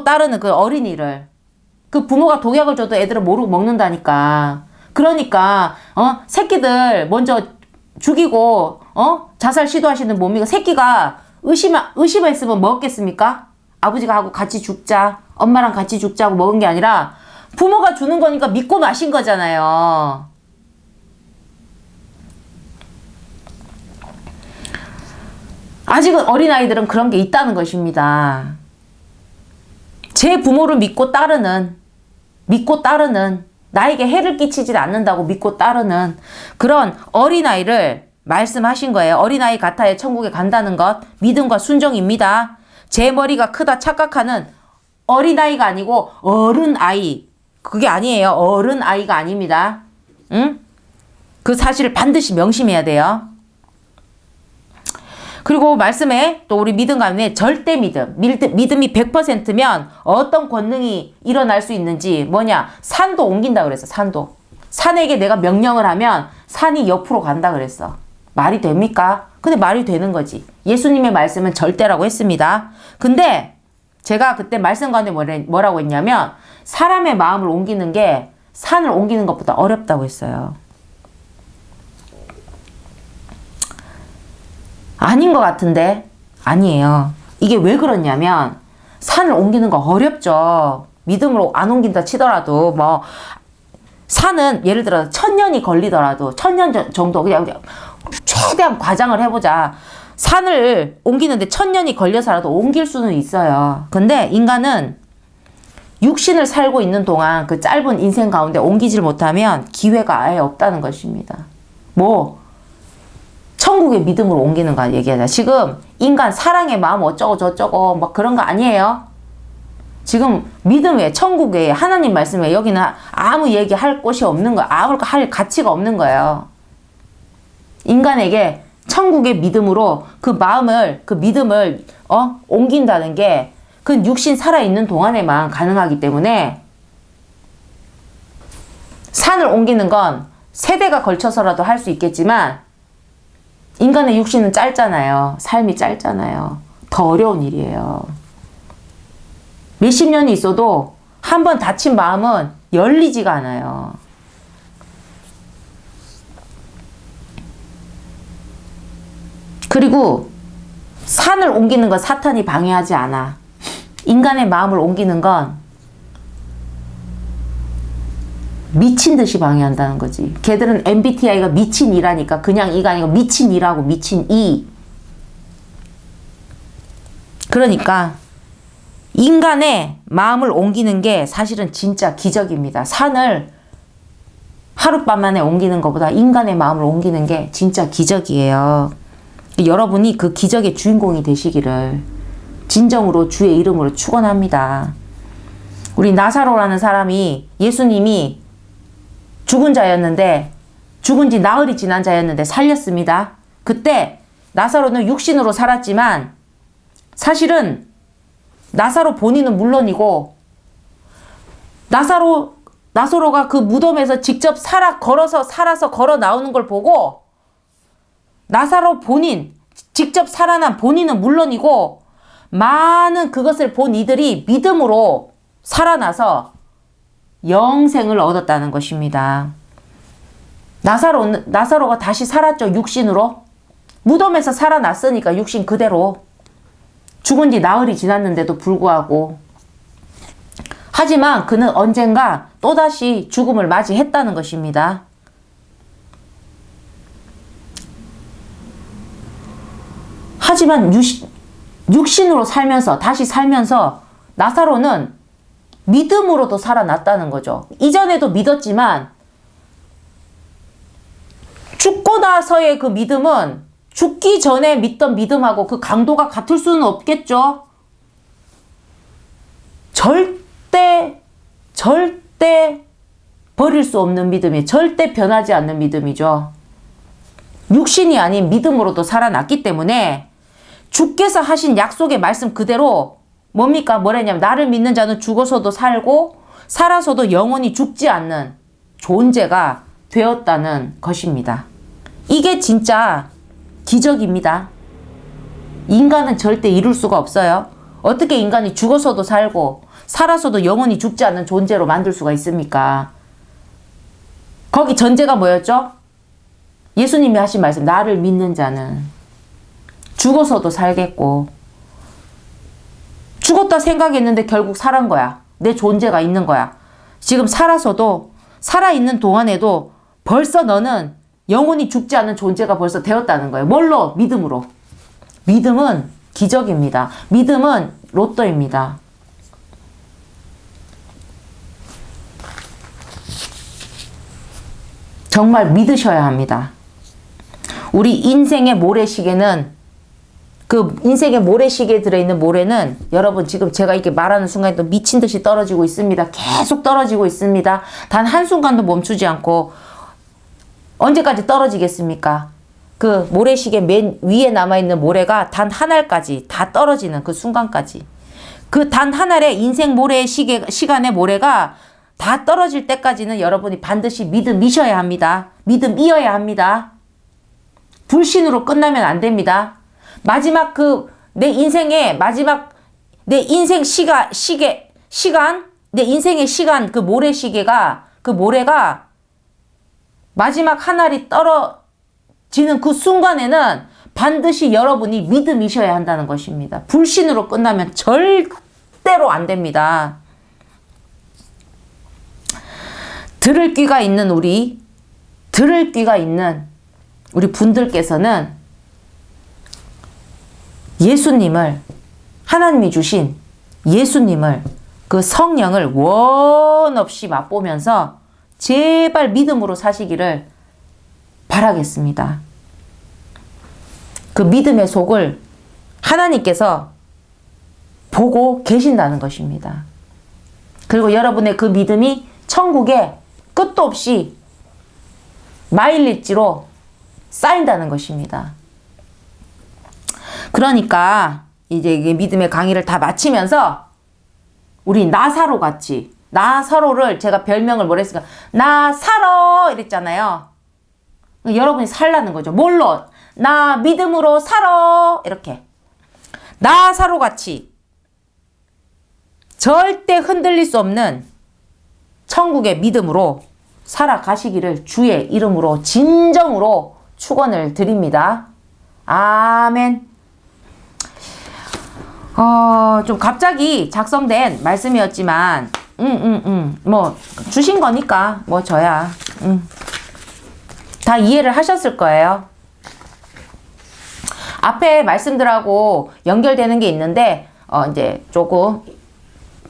따르는 그 어린이를, 그 부모가 독약을 줘도 애들은 모르고 먹는다니까. 그러니까 새끼들 먼저 죽이고 자살 시도하시는 몸이고 새끼가 의심했으면 먹었겠습니까? 아버지가 하고 같이 죽자, 엄마랑 같이 죽자고 먹은 게 아니라 부모가 주는 거니까 믿고 마신 거잖아요. 아직은 어린아이들은 그런 게 있다는 것입니다. 제 부모를 믿고 따르는 나에게 해를 끼치지 않는다고 믿고 따르는 그런 어린아이를 말씀하신 거예요. 어린아이 같아야 천국에 간다는 것, 믿음과 순종입니다. 제 머리가 크다 착각하는 어린아이가 아니고 어른아이, 그게 아니에요. 어른아이가 아닙니다. 응? 그 사실을 반드시 명심해야 돼요. 그리고 말씀에 또 우리 믿음 가운데 절대 믿음이 100%면 어떤 권능이 일어날 수 있는지 뭐냐, 산도 옮긴다 그랬어. 산에게 내가 명령을 하면 산이 옆으로 간다 그랬어. 말이 됩니까? 근데 말이 되는 거지. 예수님의 말씀은 절대라고 했습니다. 근데 제가 그때 말씀 가운데 뭐라고 했냐면 사람의 마음을 옮기는 게 산을 옮기는 것보다 어렵다고 했어요. 아닌 것 같은데 아니에요. 이게 왜 그렇냐면 산을 옮기는 거 어렵죠. 믿음으로 안 옮긴다 치더라도 뭐 산은 예를 들어 1000년이 걸리더라도 1000년 정도 그냥 최대한 과장을 해보자. 산을 옮기는데 1000년이 걸려서라도 옮길 수는 있어요. 근데 인간은 육신을 살고 있는 동안 그 짧은 인생 가운데 옮기질 못하면 기회가 아예 없다는 것입니다. 천국의 믿음으로 옮기는 거 얘기하자. 지금 인간 사랑의 마음 어쩌고 저쩌고 막 그런 거 아니에요. 지금 믿음에 천국에 하나님 말씀에 여기는 아무 얘기할 곳이 없는 거야. 아무 할 가치가 없는 거예요. 인간에게 천국의 믿음으로 그 마음을 그 믿음을 옮긴다는 게 그 육신 살아있는 동안에만 가능하기 때문에 산을 옮기는 건 세대가 걸쳐서라도 할 수 있겠지만 인간의 육신은 짧잖아요. 삶이 짧잖아요. 더 어려운 일이에요. 몇십 년이 있어도 한 번 다친 마음은 열리지가 않아요. 그리고 산을 옮기는 건 사탄이 방해하지 않아. 인간의 마음을 옮기는 건 미친 듯이 방해한다는 거지. 걔들은 MBTI가 미친 이라니까 그냥 이가 아니고 미친 이라고 미친 이. 그러니까 인간의 마음을 옮기는 게 사실은 진짜 기적입니다. 산을 하룻밤 만에 옮기는 것보다 인간의 마음을 옮기는 게 진짜 기적이에요. 여러분이 그 기적의 주인공이 되시기를 진정으로 주의 이름으로 축원합니다. 우리 나사로라는 사람이 예수님이 죽은 자였는데 죽은 지 나흘이 지난 자였는데 살렸습니다. 그때 나사로는 육신으로 살았지만 사실은 나사로 본인은 물론이고 나사로가 그 무덤에서 직접 살아서 걸어 나오는 걸 보고 나사로 본인 직접 살아난 본인은 물론이고 많은 그것을 본 이들이 믿음으로 살아나서 영생을 얻었다는 것입니다. 나사로가 다시 살았죠. 육신으로. 무덤에서 살아났으니까 육신 그대로. 죽은 지 나흘이 지났는데도 불구하고. 하지만 그는 언젠가 또다시 죽음을 맞이했다는 것입니다. 하지만 육신으로 다시 살면서 나사로는 믿음으로도 살아났다는 거죠. 이전에도 믿었지만 죽고 나서의 그 믿음은 죽기 전에 믿던 믿음하고 그 강도가 같을 수는 없겠죠. 절대 버릴 수 없는 믿음이 절대 변하지 않는 믿음이죠. 육신이 아닌 믿음으로도 살아났기 때문에 주께서 하신 약속의 말씀 그대로 뭐랬냐면 나를 믿는 자는 죽어서도 살고 살아서도 영원히 죽지 않는 존재가 되었다는 것입니다. 이게 진짜 기적입니다. 인간은 절대 이룰 수가 없어요. 어떻게 인간이 죽어서도 살고 살아서도 영원히 죽지 않는 존재로 만들 수가 있습니까? 거기 전제가 뭐였죠? 예수님이 하신 말씀, 나를 믿는 자는 죽어서도 살겠고, 죽었다 생각했는데 결국 살은 거야. 내 존재가 있는 거야. 지금 살아서도, 살아있는 동안에도 벌써 너는 영원히 죽지 않는 존재가 벌써 되었다는 거예요. 뭘로? 믿음으로. 믿음은 기적입니다. 믿음은 로또입니다. 정말 믿으셔야 합니다. 우리 인생의 모래시계는, 그 인생의 모래시계에 들어있는 모래는 여러분 지금 제가 이렇게 말하는 순간에 또 미친 듯이 떨어지고 있습니다. 계속 떨어지고 있습니다. 단 한순간도 멈추지 않고 언제까지 떨어지겠습니까? 그 모래시계 맨 위에 남아있는 모래가 단 한 알까지 다 떨어지는 그 순간까지, 그 단 한 알의 인생 시간의 모래가 다 떨어질 때까지는 여러분이 반드시 믿음이셔야 합니다. 믿음이어야 합니다. 불신으로 끝나면 안 됩니다. 마지막 내 인생의 마지막, 내 인생 내 인생의 시간, 그 모래시계가, 그 모래가 마지막 한 알이 떨어지는 그 순간에는 반드시 여러분이 믿음이셔야 한다는 것입니다. 불신으로 끝나면 절대로 안 됩니다. 들을 귀가 있는 우리 분들께서는 예수님을, 하나님이 주신 예수님을, 그 성령을 원 없이 맛보면서 제발 믿음으로 사시기를 바라겠습니다. 그 믿음의 속을 하나님께서 보고 계신다는 것입니다. 그리고 여러분의 그 믿음이 천국에 끝도 없이 마일리지로 쌓인다는 것입니다. 그러니까 이제 이게 믿음의 강의를 다 마치면서 우리 나사로 같이, 나사로를 제가 별명을 뭐라 했을까? 나사로 이랬잖아요. 여러분이 살라는 거죠. 뭘로? 나 믿음으로 살아. 이렇게 나사로 같이 절대 흔들릴 수 없는 천국의 믿음으로 살아가시기를 주의 이름으로 진정으로 축원을 드립니다. 아멘. 좀 갑자기 작성된 말씀이었지만, 뭐, 주신 거니까, 뭐, 저야, 다 이해를 하셨을 거예요. 앞에 말씀들하고 연결되는 게 있는데, 이제 조금,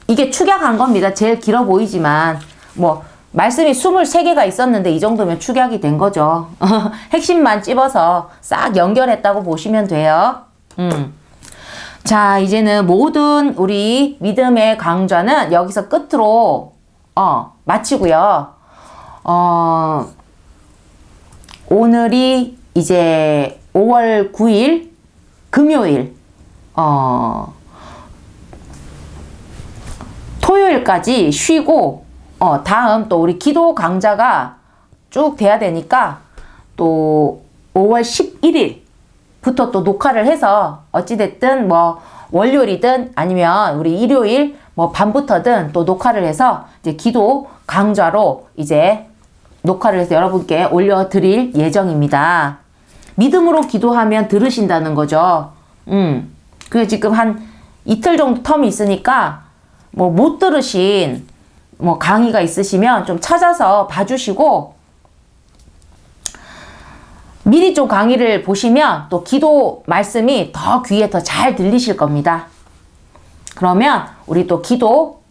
이게 축약한 겁니다. 제일 길어 보이지만, 뭐, 말씀이 23개가 있었는데 이 정도면 축약이 된 거죠. 핵심만 찝어서 싹 연결했다고 보시면 돼요. 자, 이제는 모든 우리 믿음의 강좌는 여기서 끝으로 마치고요. 오늘이 이제 5월 9일 금요일 토요일까지 쉬고 다음 또 우리 기도 강좌가 쭉 돼야 되니까 또 5월 11일부터 또 녹화를 해서 어찌됐든 뭐 월요일이든 아니면 우리 일요일 뭐 밤부터든 또 녹화를 해서 이제 기도 강좌로 이제 녹화를 해서 여러분께 올려드릴 예정입니다. 믿음으로 기도하면 들으신다는 거죠. 그게 지금 한 이틀 정도 텀이 있으니까 뭐 못 들으신 뭐 강의가 있으시면 좀 찾아서 봐주시고 미리 좀 강의를 보시면 또 기도 말씀이 더 귀에 더 잘 들리실 겁니다. 그러면 우리 또 기도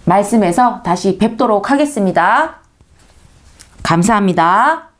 말씀에서 다시 뵙도록 하겠습니다. 감사합니다.